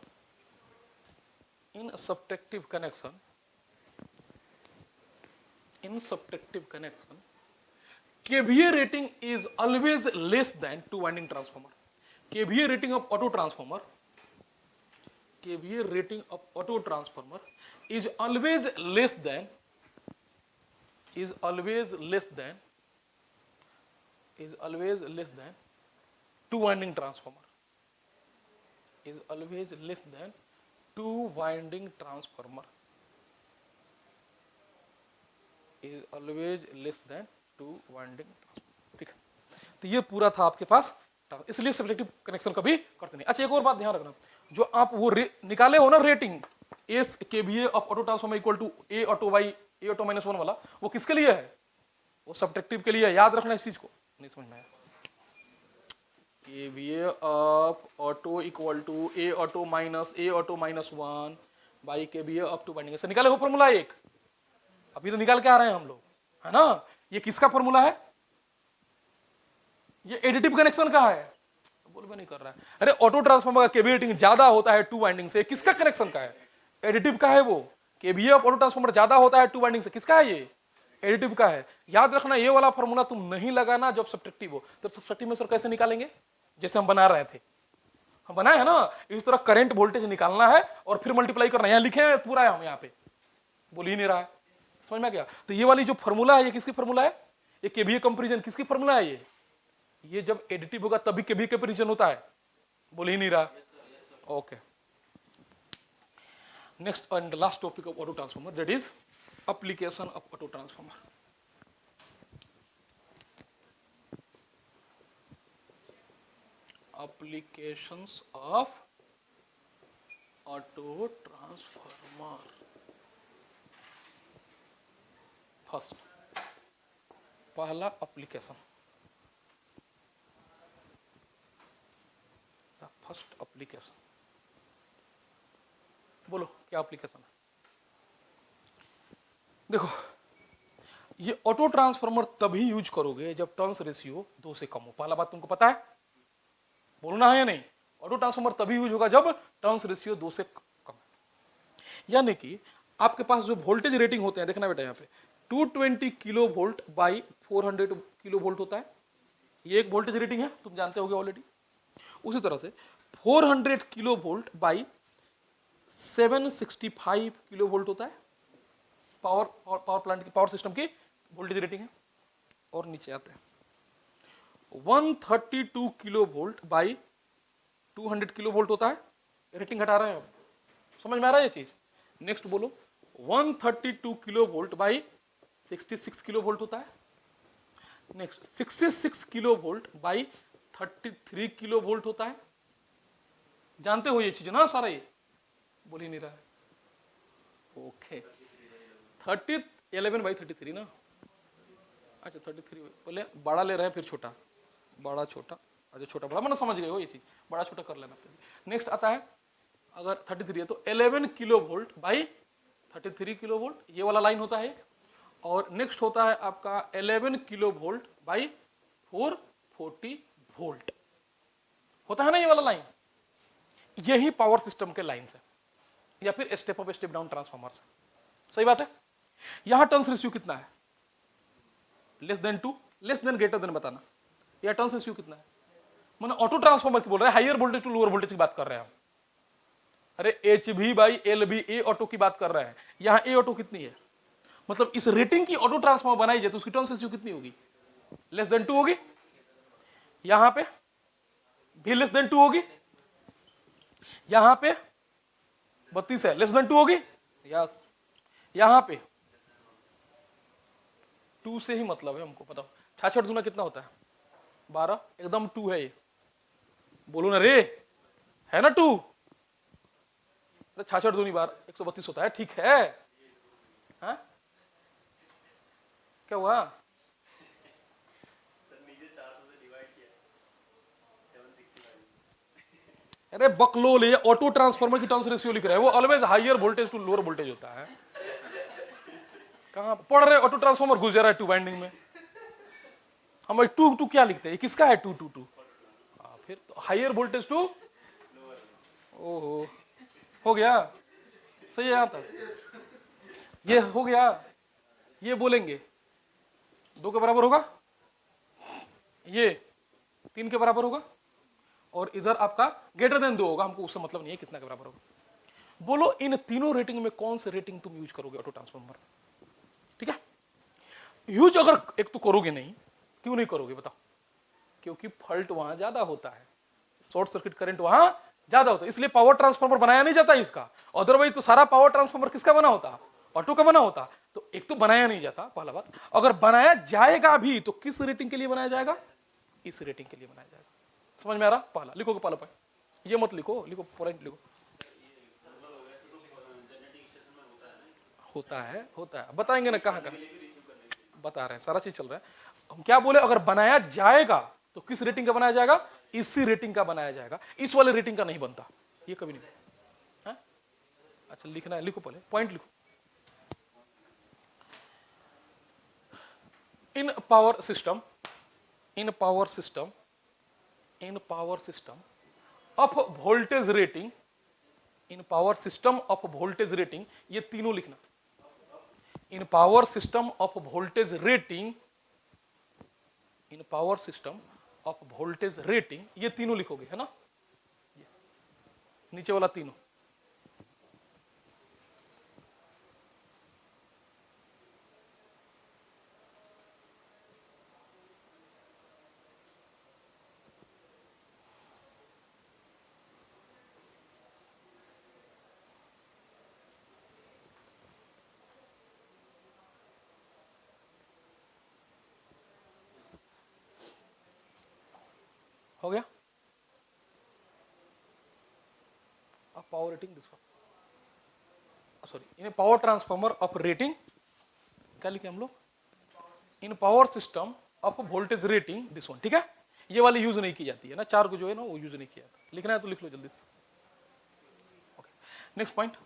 in subtractive connection, KVA rating is always less than two winding transformer. KVA rating of auto transformer is always less than two winding transformer. Is always less than two winding transformer. Is always less than two winding transformer. ठीक है, तो ये पूरा था आपके पास, इसलिए subtractive connection कभी करते नहीं। अच्छा एक और बात ध्यान रखना, जो आप वो निकाले हो ना rating as kVA of auto transformer equal to a auto by a auto minus one वाला, वो किसके लिए है, वो सब्ट्रैक्टिव के लिए है। याद रखना इस चीज को, नहीं समझ में आया। KVA of auto equal to a auto minus one by kVA of two winding, से निकाले हो फॉर्मूला एक, अभी तो निकाल के आ रहे हैं हम लोग, है ना। ये किसका फॉर्मूला है, ये एडिटिव कनेक्शन का है, बोल भी नहीं कर रहा है। अरे ऑटो ट्रांसफार्मर का केवीए रेटिंग ज्यादा होता है टू वाइंडिंग से, किसका कनेक्शन का है, एडिटिव का है। वो केवीए ऑफ ऑटो ट्रांसफार्मर ज्यादा होता है टू वाइंडिंग से, किसका है, ये एडिटिव का है। याद रखना ये वाला फॉर्मूला तुम नहीं लगाना जब सब्ट्रैक्टिव हो। तो सब्ट्रैक्टिव में सर कैसे निकालेंगे, जैसे हम बना रहे थे, हम बनाए है ना, इस तरह करंट वोल्टेज निकालना है और फिर मल्टीप्लाई करना है। यहाँ लिखे हैं पूरा है, हम यहाँ पे बोल ही नहीं रहा है, समझ में गया। तो ये वाली जो फॉर्मूला है ये किसकी फॉर्मूला है, ये केवीए कंपैरिजन किसकी फॉर्मूला है, ये जब एडिटिव होगा तभी केवीए कंपैरिजन होता है, बोल ही नहीं रहा। Okay, next and last topic of auto transformer, that is application of auto transformer. applications of auto transformer। First, पहला एप्लीकेशन, फर्स्ट एप्लीकेशन, बोलो क्या एप्लीकेशन है। देखो ये ऑटो ट्रांसफार्मर तभी यूज करोगे जब टर्न्स रेशियो 2 से कम हो। पहला बात तुमको पता है, बोलना है या नहीं। ऑटो ट्रांसफार्मर तभी यूज होगा जब टर्न्स रेशियो 2 से कम है। यानी कि आपके पास जो वोल्टेज रेटिंग होते हैं, देखना बेटा यहाँ पे 220 kilo volt by 400 kilo volt होता है, ये एक वोल्टेज रेटिंग है, तुम जानते होगे ऑलरेडी। उसी तरह से 400 kilo volt by 765 kilo volt होता है, पावर प्लांट की, पावर सिस्टम की वोल्टेज रेटिंग है। और नीचे आते हैं, 132 kilo volt by 200 kilo volt होता है, रेटिंग घटा रहे हैं हम, समझ में आ रहा है ये चीज। नेक्स्ट बोलो, 132 kilo volt by 66 kilo volt होता है। Next 66 kilo volt by 33 kilo volt होता है। जानते हो ये चीज ना सारा, ये बोल ही नहीं रहा है। ओके 11 बाई 33 ना, अच्छा 33 बोले, बड़ा ले रहे हैं फिर छोटा, बड़ा छोटा, अच्छा छोटा बड़ा, मैंने समझ गए हो ये चीज, बड़ा छोटा कर लेना। नेक्स्ट आता है, अगर 33 है तो 11 kilo volt by 33 kilo volt, ये वाला लाइन होता है एक। और नेक्स्ट होता है आपका 11 किलो वोल्ट बाई 440 वोल्ट, होता है ना ये वाला लाइन। यही पावर सिस्टम के लाइन्स है, या फिर step up step down transformers है। सही बात है। यहां टर्न्स रेशियो कितना है, less than 2, less than greater than बताना। यह टर्न्स रेशियो कितना है, मैंने ऑटो ट्रांसफार्मर की बोल रहे हैं, higher voltage to lower voltage की बात कर रहे हैं हम। अरे HV by LV, a auto की बात कर रहे हैं। यहां ए ऑटो कितनी है, मतलब इस रेटिंग की ऑटो ट्रांसफार्मर बनाई जाए तो उसकी टर्न्स रेशियो कितनी होगी, लेस देन 2 होगी। यहां पे भी लेस देन 2 होगी, यहां पे 32 है, लेस देन 2 होगी। यस, यहां पे 2 से ही मतलब है हमको, बताओ 66 दूना कितना होता है, 12, एकदम 2 है ये, बोलो ना रे, है ना 2, 66 दूनी 12, 132 होता है, ठीक है। हाँ क्या हुआ, अरे बकलोल, ये ऑटो ट्रांसफार्मर की टर्न्स रेशियो लिख रहे हैं, वो always higher voltage to lower voltage होता है। कहां पढ़ रहे, ऑटो ट्रांसफार्मर घुस जा रहा है 2 वाइंडिंग में, हम 2 क्या लिखते हैं, किसका है 2 फिर तो हायर वोल्टेज टू, ओहो हो गया, सही है। यहां तक ये हो गया, ये बोलेंगे 2 के बराबर होगा, ये 3 के बराबर होगा, और इधर आपका ग्रेटर देन 2 होगा, हमको उससे मतलब नहीं है कितना के बराबर होगा। बोलो इन तीनों रेटिंग में कौन से रेटिंग तुम यूज करोगे ऑटो ट्रांसफार्मर, ठीक है। यूज अगर एक तो करोगे नहीं, क्यों नहीं करोगे बताओ, क्योंकि फॉल्ट वहां ज्यादा होता है, शॉर्ट सर्किट करंट वहां ज्यादा होता है, इसलिए पावर ट्रांसफार्मर बनाया नहीं जाता इसका। अदरवाइज तो सारा पावर ट्रांसफार्मर किसका बना होता, ऑटो का बना होता। तो एक तो बनाया नहीं जाता, पहला बात। अगर बनाया जाएगा भी तो किस रेटिंग के लिए बनाया जाएगा, इस रेटिंग के लिए बनाया जाएगा। समझ में आ रहा, पहला लिखोगे, पहला पॉइंट ये मत लिखो, लिखो पॉइंट लिखो। होता है, बताएंगे ना कहां कहां, बता रहे हैं, सारा चीज चल रहा है। हम क्या बोले, अगर बनाया जाएगा तो किस रेटिंग का बनाया जाएगा, इसी रेटिंग का बनाया जाएगा, इस वाले रेटिंग का नहीं बनता, ये कभी नहीं है? अच्छा लिखना है, लिखो पहले पॉइंट लिखो। In power system of voltage rating, in power system of voltage rating, ये तीनों लिखना। In power system of voltage rating, in power system of voltage rating, ये तीनों लिखोगे, है ना, नीचे वाला तीनों। हो गया, अब power rating this one, sorry, in power transformer of rating, क्या लिखे हम लोग, in power system of voltage rating this one, ठीक है। ये वाली यूज नहीं की जाती है ना, 4 को जो है ना वो यूज नहीं किया जाता। लिखना है तो लिख लो जल्दी से। ओके, नेक्स्ट पॉइंट,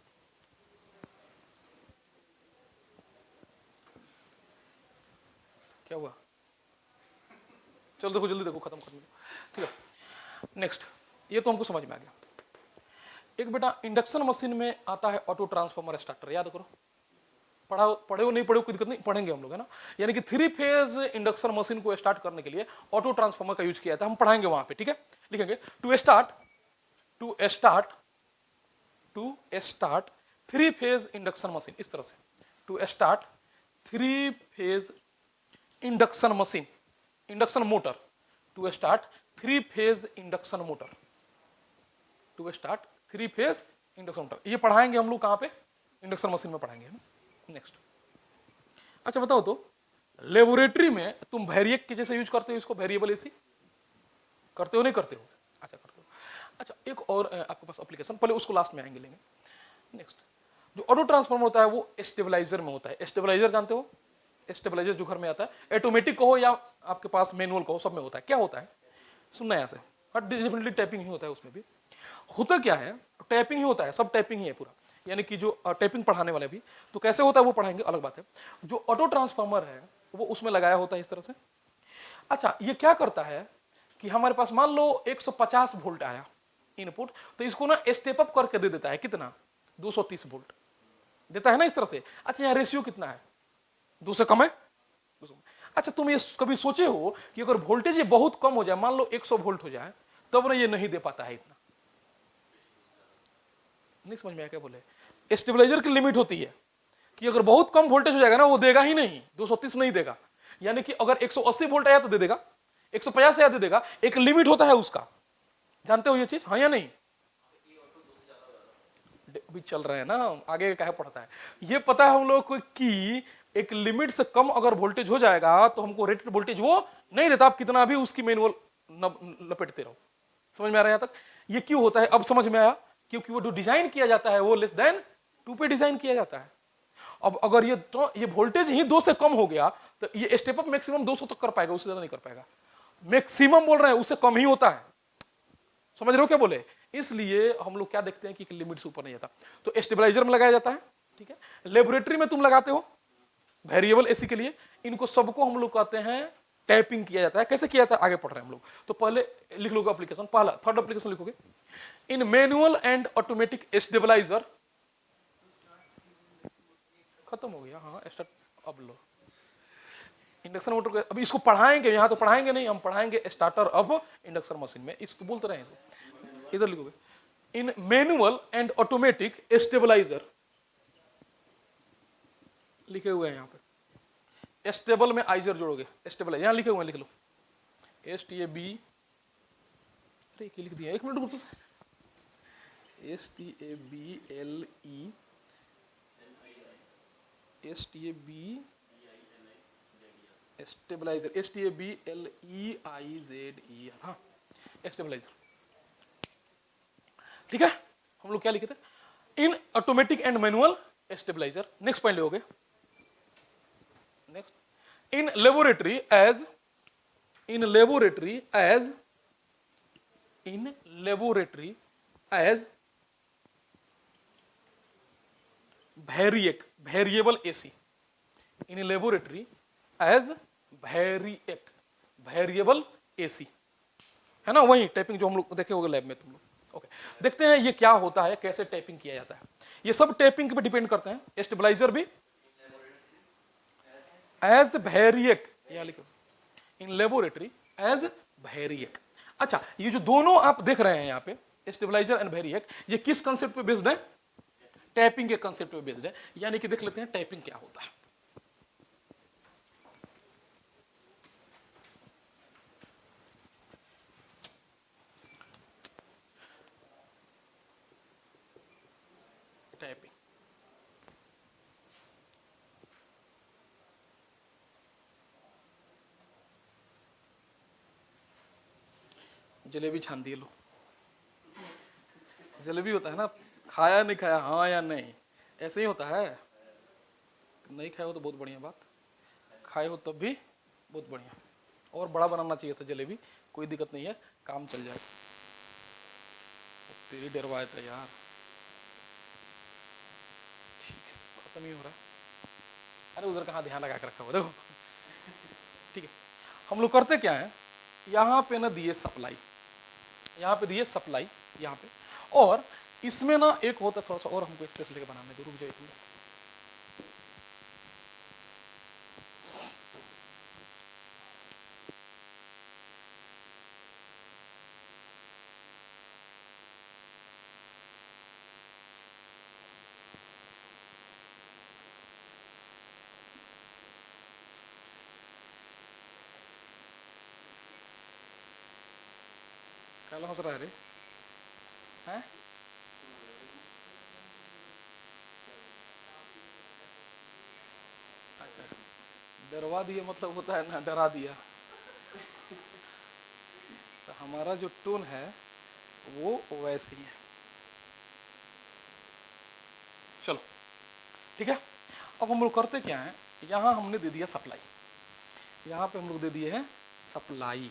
क्या हुआ, चलो देखो जल्दी देखो, खत्म कर लो, ठीक है। नेक्स्ट, ये तो हमको समझ में आ गया। एक बेटा इंडक्शन मशीन में आता है ऑटो ट्रांसफार्मर स्टार्टर, याद करो, पढ़े हो नहीं पढ़े हो कोई दिक्कत नहीं, पढ़ेंगे हम लोग, है ना। यानी कि 3 फेज इंडक्शन मशीन को स्टार्ट करने के लिए ऑटो ट्रांसफार्मर का यूज किया था, हम पढ़ाएंगे वहां पे, ठीक है। लिखेंगे to start 3 phase induction machine, इस तरह से to start 3-phase induction machine, induction motor, to start 3-phase induction motor, to start 3-phase induction motor. ये पढ़ाएंगे हम लोग कहां पे? इंडक्शन मशीन में पढ़ाएंगे। नेक्स्ट, अच्छा बताओ तो लेबोरेटरी में तुम वेरिएक के जैसे यूज करते हो इसको, वेरिएबल एसी करते हो नहीं करते हो? अच्छा करते हो। अच्छा एक और आपके पास एप्लीकेशन, पहले उसको लास्ट में आएंगे लेंगे। नेक्स्ट, जो ऑटो ट्रांसफॉर्मर होता है वो स्टेबलाइजर में होता है। स्टेबलाइजर जानते हो? स्टेबलाइजर जो घर में आता है, ऑटोमेटिक कहो या आपके पास मैनुअल कहो, सब में होता है। क्या होता है सुनना यहाँ से, डेफिनेटली टैपिंग ही होता है उसमें भी। होता क्या है, टैपिंग ही होता है, सब टैपिंग ही है पूरा। यानी कि जो टैपिंग पढ़ाने वाले भी, तो कैसे होता है वो पढ़ाएंगे, अलग बात है। जो ऑटो ट्रांसफार्मर है वो उसमें लगाया होता है इस तरह से। अच्छा ये क्या करता है कि हमारे पास मान लो 150 वोल्ट आया इनपुट, तो इसको ना स्टेप अप करके दे देता है कितना, 230 वोल्ट देता है ना इस तरह से। अच्छा यहाँ रेशियो कितना है, 2 से कम है, 2 से। अच्छा तुम ये कभी सोचे हो कि अगर वोल्टेज ये बहुत कम हो जाए, मान लो 100 वोल्ट हो जाए, तब ना ये नहीं दे पाता है इतना? नहीं समझ में आया क्या बोले? स्टेबलाइजर की लिमिट होती है कि अगर बहुत कम वोल्टेज हो जाएगा ना, वो देगा ही नहीं, 230 नहीं देगा। यानी कि अगर 180 वोल्ट आया तो दे देगा, 150 आया दे देगा, एक लिमिट होता है उसका। जानते हो ये चीज, हाँ या नहीं? अभी चल रहे हैं ना, आगे क्या पड़ता है ये पता है हम लोग को कि एक लिमिट से कम अगर वोल्टेज हो जाएगा तो हमको रेटेड वोल्टेज वो नहीं देता, आप कितना भी उसकी मैनुअल लपेटते रहो। समझ में आ रहा है यहाँ तक? ये क्यों होता है अब समझ में आया, क्योंकि वो जो डिजाइन किया जाता है वो लेस देन 2 पे डिजाइन किया जाता है। अब अगर ये वोल्टेज ही 2 से कम हो गया तो ये स्टेप अप मैक्सिमम 200 तक कर पाएगा, उससे ज्यादा नहीं कर पाएगा। मैक्सिमम बोल रहे हैं, उससे कम ही होता है। समझ रहे हो क्या बोले? इसलिए हम लोग क्या देखते हैं कि लिमिट से ऊपर नहीं जाता, तो स्टेबलाइजर में लगाया जाता है। ठीक है, लेबोरेटरी में तुम लगाते हो वेरिएबल एसी के लिए, इनको सबको हम लोग कहते हैं टैपिंग किया जाता है। कैसे किया जाता है आगे पढ़ रहे हैं हम लोग, तो पहले लिख लोगे एप्लीकेशन, पहला थर्ड एप्लीकेशन लिखोगे, in manual and automatic stabiliser. खत्म हो गया, हाँ स्टार्ट। अब लो इंडक्शन मोटर को, अब इसको पढ़ाएंगे, यहां तो पढ़ाएंगे नहीं, हम पढ़ाएंगे स्टार्टर अब इंडक्शन मशीन में। इसको बोलते रहे, इधर लिखोगे in manual and automatic stabiliser, लिखे हुए हैं यहाँ पे। स्टेबल में आइजर जोड़ोगे, स्टेबलाइजर यहां लिखे हुए हैं, लिख लो STAB। अरे क्या लिख दिया, एक मिनट रुको, STABLE स्टेबलाइजर, STABLEIZER, हाँ स्टेबलाइजर। ठीक है, हम लोग क्या लिखे थे, in automatic and manual stabilizer. Next point लोगे, next, in laboratory as, in laboratory as, in laboratory as variac, variable AC, in laboratory as variac, variable AC, है ना, वही टाइपिंग जो हम लोग देखे होंगे लैब में तुम लोग। ओके, देखते हैं ये क्या होता है, कैसे टाइपिंग किया जाता है। ये सब टाइपिंग पे डिपेंड करते हैं। स्टेबलाइजर भी एज वेरिएक, यहां लिखो इन लेबोरेटरी एज वेरिएक। अच्छा ये जो दोनों आप देख रहे हैं यहाँ पे, स्टेबलाइजर एंड वेरिएक, ये किस कंसेप्ट पे बेस्ड है? टाइपिंग के कंसेप्ट पे बेस्ड है। यानी कि देख लेते हैं टाइपिंग क्या होता है। टाइपिंग, जलेबी छान दिए लो, जलेबी होता है ना, खाया नहीं खाया, हाँ या नहीं, ऐसे ही होता है। नहीं खाए हो तो बहुत बढ़िया बात, खाए हो तब भी बहुत बढ़िया। और बड़ा बनाना चाहिए था जलेबी, कोई दिक्कत नहीं है, काम चल जाएगा। तेरी डरवाए था यार, ठीक है खत्म ही हो रहा है। अरे उधर कहाँ ध्यान लगा के रखा हुआ देखो। ठीक है, हम लोग करते क्या है, यहाँ पे ना दिए सप्लाई, यहाँ पे दिए सप्लाई यहाँ पे, और इसमें ना एक होता है थोड़ा सा और हमको स्पेस लेके बनाने दो, रुक जाइए तुम। क्या हंस रहा है रे? हैं? अच्छा, डरवा दिए मतलब होता है ना डरा दिया। तो हमारा जो टोन है वो वैसे ही है। चलो ठीक है। अब हम लोग करते क्या है, यहाँ हमने दे दिया सप्लाई, यहाँ पे हम लोग दे दिए हैं सप्लाई,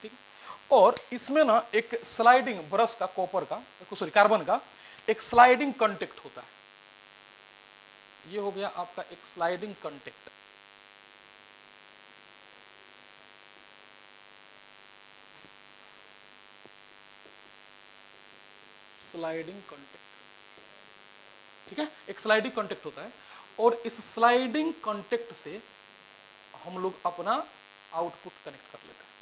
ठीक है। और इसमें ना एक स्लाइडिंग ब्रश का, कॉपर का, सॉरी कार्बन का एक स्लाइडिंग कंटेक्ट होता है। ये हो गया आपका एक स्लाइडिंग कंटेक्ट। स्लाइडिंग कंटेक्ट, ठीक है, एक स्लाइडिंग कंटेक्ट होता है। और इस स्लाइडिंग कंटेक्ट से हम लोग अपना आउटपुट कनेक्ट कर लेते हैं,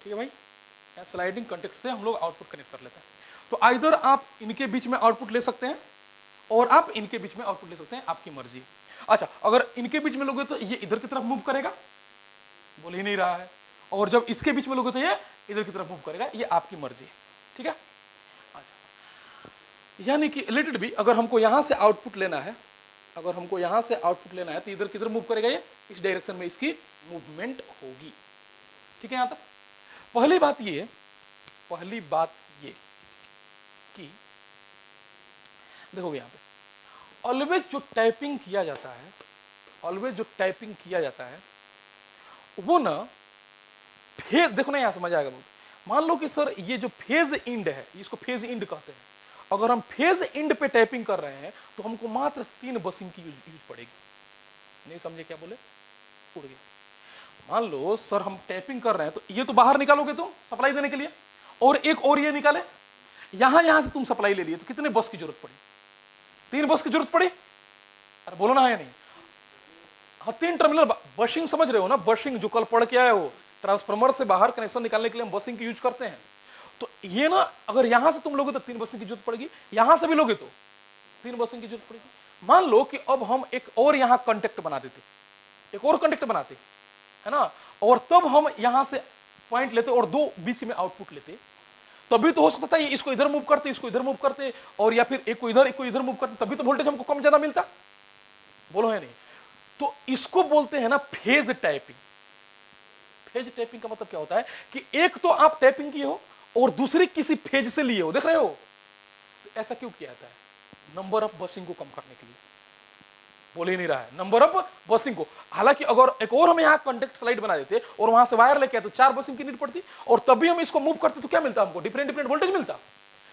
ठीक है भाई। स्लाइडिंग कंटेक्ट से हम लोग आउटपुट कनेक्ट कर लेते हैं। तो आइदर आप इनके बीच में आउटपुट ले सकते हैं और आप इनके बीच में आउटपुट ले सकते हैं, आपकी मर्जी। अच्छा, अगर इनके बीच में लोगे तो ये इधर की तरफ मूव करेगा, बोल ही नहीं रहा है। और जब इसके बीच में लोगे तो ये इधर की तरफ मूव करेगा, ये आपकी मर्जी है, ठीक है। अच्छा, यानी कि लेट इट बी, अगर हमको यहां से आउटपुट लेना है, अगर हमको यहां से आउटपुट लेना है तो इधर किधर मूव करेगा, ये इस डायरेक्शन में इसकी मूवमेंट होगी, ठीक है। यहां तक पहली बात ये, पहली बात ये कि देखो यहां पे ऑलवेज जो टाइपिंग किया जाता है, ऑलवेज जो टाइपिंग किया जाता है वो ना फेज, देखो ना यहां समझ आएगा बहुत। मान लो कि सर ये जो फेज इंड है, इसको फेज इंड कहते हैं, अगर हम फेज इंड पे टाइपिंग कर रहे हैं तो हमको मात्र 3 बसिंग की यूज पड़ेगी। नहीं समझे क्या बोले? उड़ गया। मान लो सर हम टाइपिंग कर रहे हैं तो ये तो बाहर निकालोगे तुम सप्लाई देने के लिए, और एक और ये निकाले, यहां से तुम सप्लाई ले लिए, तो कितने बस की जरूरत पड़ी? 3 बस की जरूरत पड़ी। अरे बोलो ना है नहीं? हाँ, 3 टर्मिनल बशिंग, समझ रहे हो ना? बशिंग जो कल पढ़ के आए हो, ट्रांसफार्मर से बाहर कनेक्शन निकालने के लिए हम बसिंग की यूज करते हैं। तो ये ना अगर यहां से तुम लोगे तो 3 बसिंग की जरूरत पड़ेगी, यहां से भी लोगे तो 3 बसिंग की जरूरत पड़ेगी। मान लो कि अब हम एक और यहां कंटेक्ट बना देते, एक और कंटेक्ट बनाते, है ना, और तब हम यहां से पॉइंट लेते और 2 बीच में आउटपुट लेते, तभी तो हो सकता था ये इसको इधर मूव करते, इसको इधर मूव करते, और या फिर एक को इधर मूव करते, तभी तो वोल्टेज हमको कम ज्यादा मिलता। बोलो है नहीं? तो इसको बोलते हैं ना फेज टाइपिंग। फेज टाइपिंग का मतलब क्या होता है कि एक तो आप टाइपिंग किए हो और दूसरी किसी फेज से लिए हो, देख रहे हो? तो ऐसा क्यों किया जाता है? नंबर ऑफ बसिंग को कम करने के लिए। बोल ही नहीं रहा है, नंबर ऑफ बसिंग को। हालांकि अगर एक और हम यहाँ कॉन्टेक्ट स्लाइड बना देते और वहां से वायर लेके आते तो 4 बसिंग की नीड पड़ती, और तभी हम इसको मूव करते तो क्या मिलता हमको? डिफरेंट डिफरेंट वोल्टेज मिलता।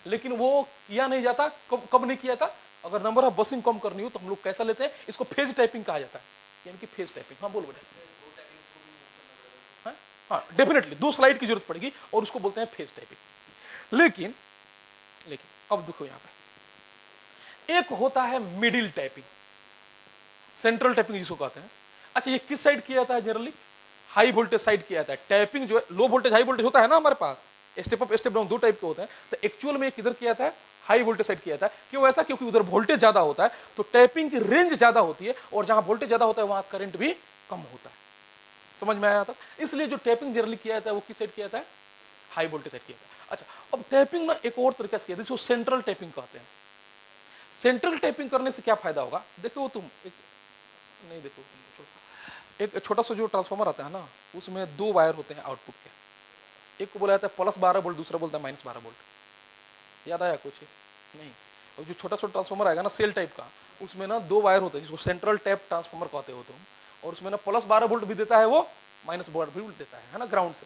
लेकिन वो किया नहीं जाता। कब नहीं किया था? अगर नंबर ऑफ बसिंग कम करनी हो तो हम लोग कैसा लेते हैं? इसको फेज टाइपिंग कहा जाता है, यानी कि फेज टाइपिंग। हाँ बोल बेटा। हाँ डेफिनेटली 2 स्लाइड की जरूरत पड़ेगी और उसको बोलते हैं फेज टाइपिंग। लेकिन अब देखो यहां पे एक होता है मिडिल टाइपिंग, सेंट्रल टाइपिंग जिसको कहते हैं। अच्छा, ये किस साइड किया जाता है? जनरली हाई वोल्टेज साइड किया जाता है। टाइपिंग जो है लो वोल्टेज हाई वोल्टेज होता है ना हमारे पास, step up step down 2 type के होते हैं। तो एक्चुअल में किधर किया जाता है? हाई वोल्टेज साइड किया जाता है। क्यों ऐसा? क्योंकि उधर वोल्टेज ज्यादा होता है तो टाइपिंग की रेंज ज्यादा होती है, और जहां वोल्टेज ज्यादा होता है वहां करंट भी कम होता है। समझ में आया तक? इसलिए जो टैपिंग जनरली किया जाता है वो किस साइड किया जाता है? हाई वोल्टेज साइड किया जाता है। अच्छा, अब टैपिंग ना एक और तरीके से किया जाता है, सेंट्रल टैपिंग कहते हैं। सेंट्रल टैपिंग करने से क्या फायदा होगा? देखो तुम एक, नहीं देखो, एक छोटा सा जो ट्रांसफार्मर आता है ना, उसमें 2 वायर होते हैं आउटपुट के। एक को बोला जाता है प्लस 12 वोल्ट, दूसरा बोलता है माइनस 12 वोल्ट। याद आया कुछ? नहीं। और जो छोटा सा ट्रांसफार्मर आएगा ना सेल टाइप का, उसमें ना 2 वायर होते हैं जिसको सेंट्रल टैप ट्रांसफार्मर कहते हो तुम, और उसमें ना प्लस 12 वोल्ट भी देता है वो, माइनस 12 भी देता है ना, ग्राउंड से।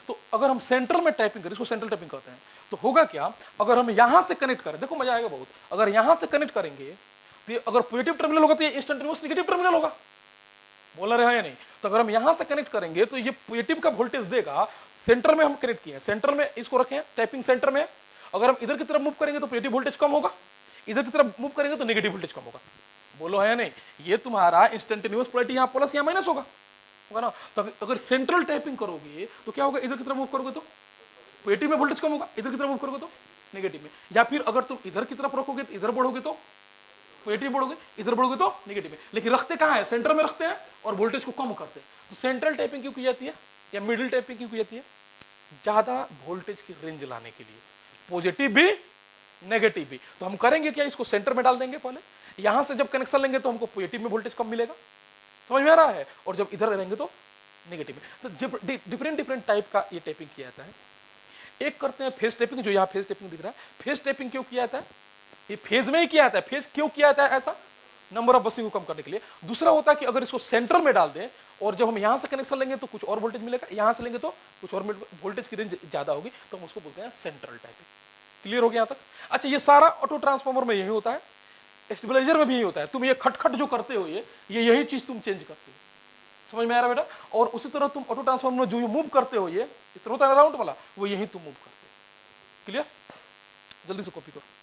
तो अगर हम सेंट्रल में टाइपिंग करें, इसको सेंट्रल टाइपिंग कहते हैं, तो होगा क्या? अगर हम यहां से कनेक्ट करें, देखो मजा आएगा बहुत। अगर यहां से कनेक्ट करेंगे तो ये अगर पॉजिटिव टर्मिनल होगा तो ये इंस्टेंटेनियस नेगेटिव टर्मिनल होगा। बोल रहे हैं या नहीं? तो अगर हम यहां से कनेक्ट करेंगे तो ये पॉजिटिव का वोल्टेज देगा। सेंटर में हम कनेक्ट किए हैं, सेंटर में इसको रखे हैं, टाइपिंग सेंटर में। अगर हम इधर की तरफ मूव करेंगे तो पॉजिटिव वोल्टेज कम होगा, इधर की तरफ मूव करेंगे तो नेगेटिव वोल्टेज कम होगा। बोलो है या नहीं? ये तुम्हारा इंस्टेंटेनियस पोलैरिटी यहाँ प्लस या माइनस होगा ना। तो अगर सेंट्रल टाइपिंग करोगे तो क्या होगा? इधर की तरफ मूव करोगे तो पॉजिटिव में वोल्टेज कम होगा, इधर की तरफ मूव करोगे तो नेगेटिव में। या फिर अगर तुम इधर की तरफ रखोगे तो इधर बढ़ोगे तो पॉजिटिव बढ़ोगे, इधर बढ़ोगे तो नेगेटिव में। लेकिन रखते कहां है? सेंटर में रखते हैं और वोल्टेज को कम करते हैं। तो सेंट्रल टाइपिंग क्यों की जाती है? या मिडिल टाइपिंग क्यों की जाती है? ज्यादा वोल्टेज की रेंज लाने के लिए, पॉजिटिव भी नेगेटिव भी। तो हम करेंगे क्या, इसको सेंटर में डाल देंगे पहले, यहां से जब कनेक्शन लेंगे तो हमको पॉजिटिव में वोल्टेज कम मिलेगा, समझ में आ रहा है, और जब इधर रहेंगे तो नेगेटिव में। तो डिफरेंट डिफरेंट टाइप का ये टैपिंग किया जाता है। एक करते हैं फेज टैपिंग, जो यहाँ फेज टैपिंग दिख रहा है। फेज टैपिंग क्यों किया जाता है? ये फेज में ही किया जाता है। फेज क्यों किया जाता है ऐसा? नंबर ऑफ बसिंग को कम करने के लिए। दूसरा होता है कि अगर इसको सेंटर में डाल दें और जब हम यहां से कनेक्शन लेंगे तो कुछ और वोल्टेज मिलेगा, यहां से लेंगे तो कुछ और वोल्टेज की रेंज ज्यादा होगी, तो हम उसको बोलते हैं सेंट्रल टाइपिंग। क्लियर हो गया यहां तक? अच्छा, ये सारा ऑटो ट्रांसफार्मर में यही होता है, स्टेबलाइजर में भी यही होता है। तुम ये खटखट जो करते हो, ये यही चीज तुम चेंज करते हो, समझ में आ रहा है बेटा? और उसी तरह तुम ऑटो ट्रांसफार्मर में जो ये मूव करते हो, ये इस तरह होता है राउंड वाला, वो यही तुम मूव करते हो। क्लियर? जल्दी से कॉपी करो।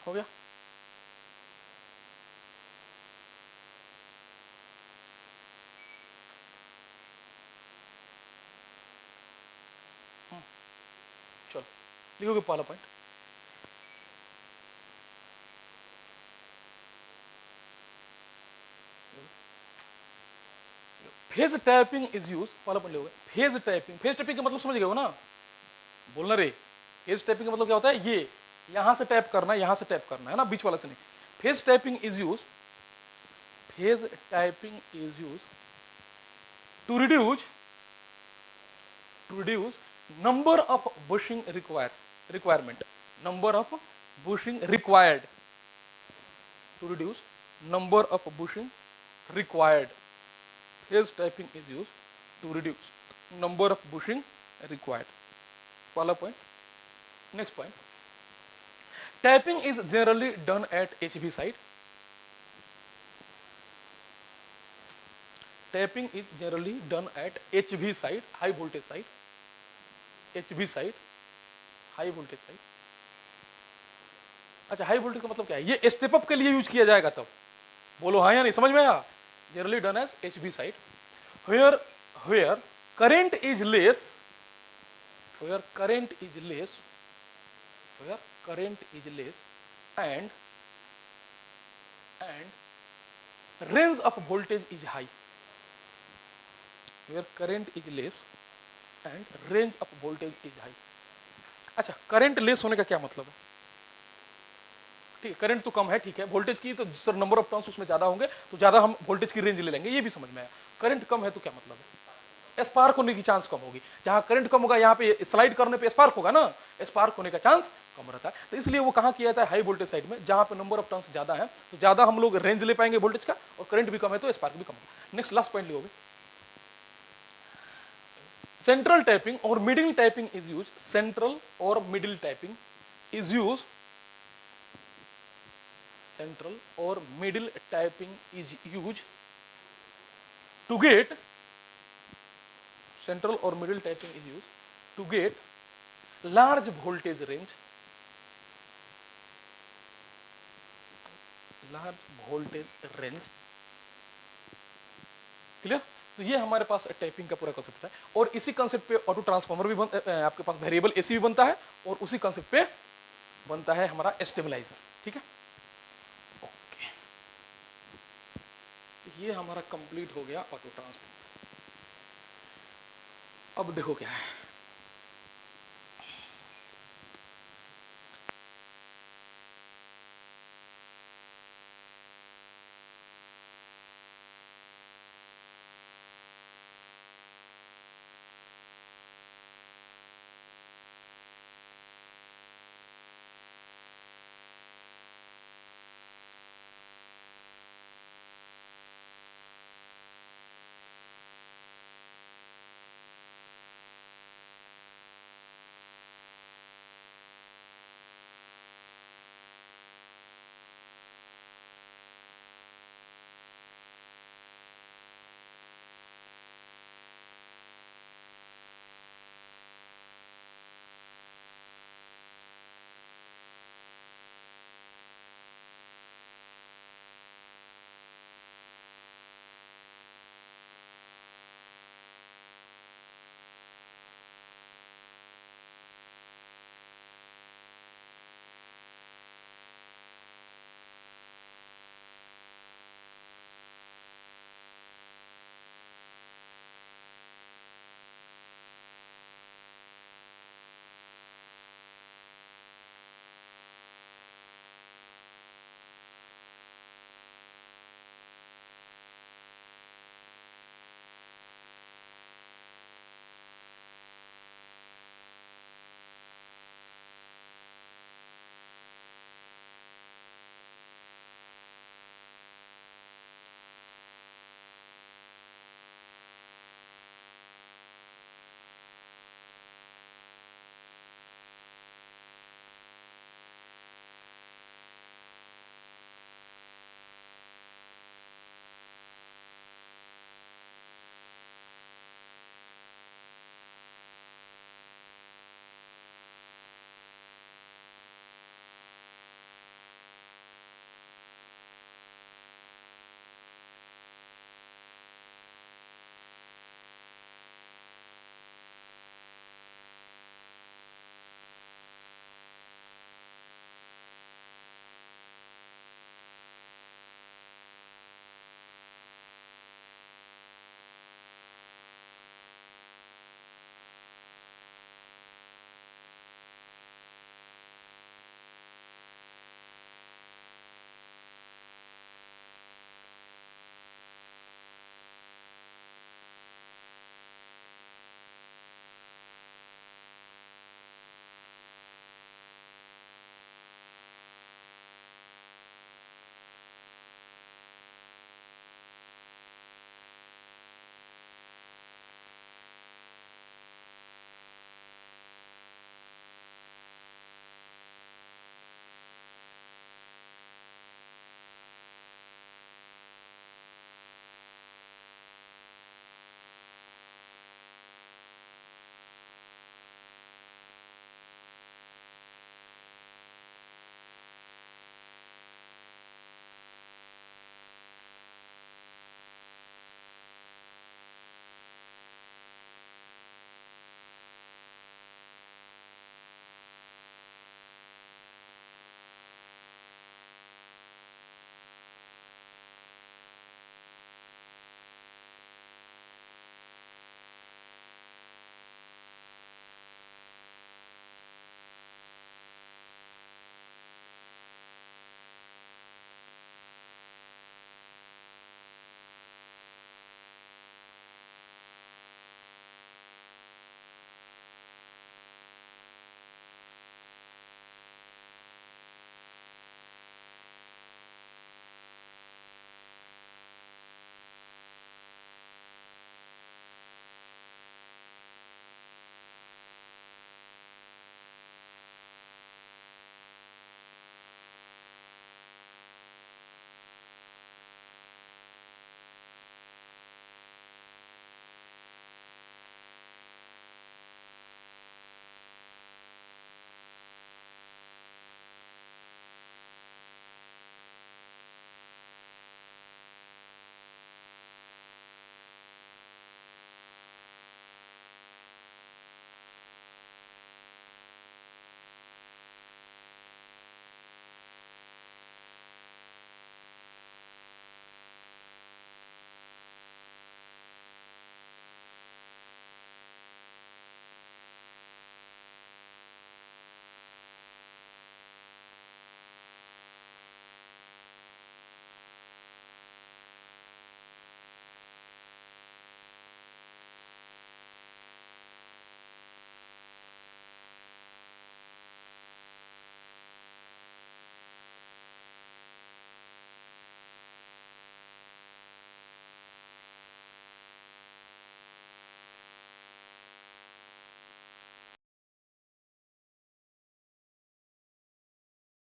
हो गया? चलो लिखोगे पहला point. Phase tapping is use, पहला पॉइंट लिखोगे फेज टैपिंग। फेज टैपिंग का मतलब समझ गए हो ना? बोलना रे, फेज टैपिंग का मतलब क्या होता है? ये यहां से टैप करना, यहां से टैप करना है ना, बीच वाला से नहीं। Phase tapping is use, phase tapping is use to reduce number of bushing requirement, number of bushing required, to reduce number of bushing required. Phase typing is used to reduce number of bushing required. Follow point. Next point, tapping is generally done at HV side. Tapping is generally done at HV side, high voltage side. HV side, high voltage side. अच्छा, high voltage का मतलब क्या है? ये step up के लिए use किया जाएगा तब। बोलो हाँ या नहीं, समझ में आया? Generally done as HV side, where current is less, where current is less, where current is less and range of voltage is high, where current is less and range of voltage is high. अच्छा, current less होने का क्या मतलब है? ठीक है, current तो कम है, ठीक है, वोल्टेज की तो सर नंबर ऑफ टर्न्स उसमें ज्यादा होंगे तो ज्यादा हम वोल्टेज की रेंज ले लेंगे, ये भी समझ में आया। करंट कम है तो क्या मतलब है? स्पार्क होने की चांस कम होगी। जहां करंट कम होगा, यहाँ पे स्लाइड करने पे स्पार्क होगा ना, स्पार्क होने का चांस कम रहता है। तो इसलिए वो कहाँ किया जाता है? हाई वोल्टेज साइड में, जहां पे नंबर ऑफ टर्न्स ज्यादा है, तो ज्यादा हम लोग रेंज ले पाएंगे वोल्टेज का, और करंट भी कम है तो स्पार्क भी कम होगा। नेक्स्ट लास्ट पॉइंट लियोगे, सेंट्रल टैपिंग और middle tapping is use. Central और middle tapping is use, central और middle tapping is use to get, central और middle tapping is use to get large voltage range, large voltage range. Clear? तो ये हमारे पास tapping का पूरा concept है, और इसी कॉन्सेप्ट पे ऑटो ट्रांसफार्मर भी आपके पास वेरिएबल एसी भी बनता है, और उसी कॉन्सेप्ट पे बनता है हमारा स्टेबलाइजर। ठीक है, ओके, ये हमारा कंप्लीट हो गया ऑटो ट्रांसफॉर्मर। अब देखो क्या है,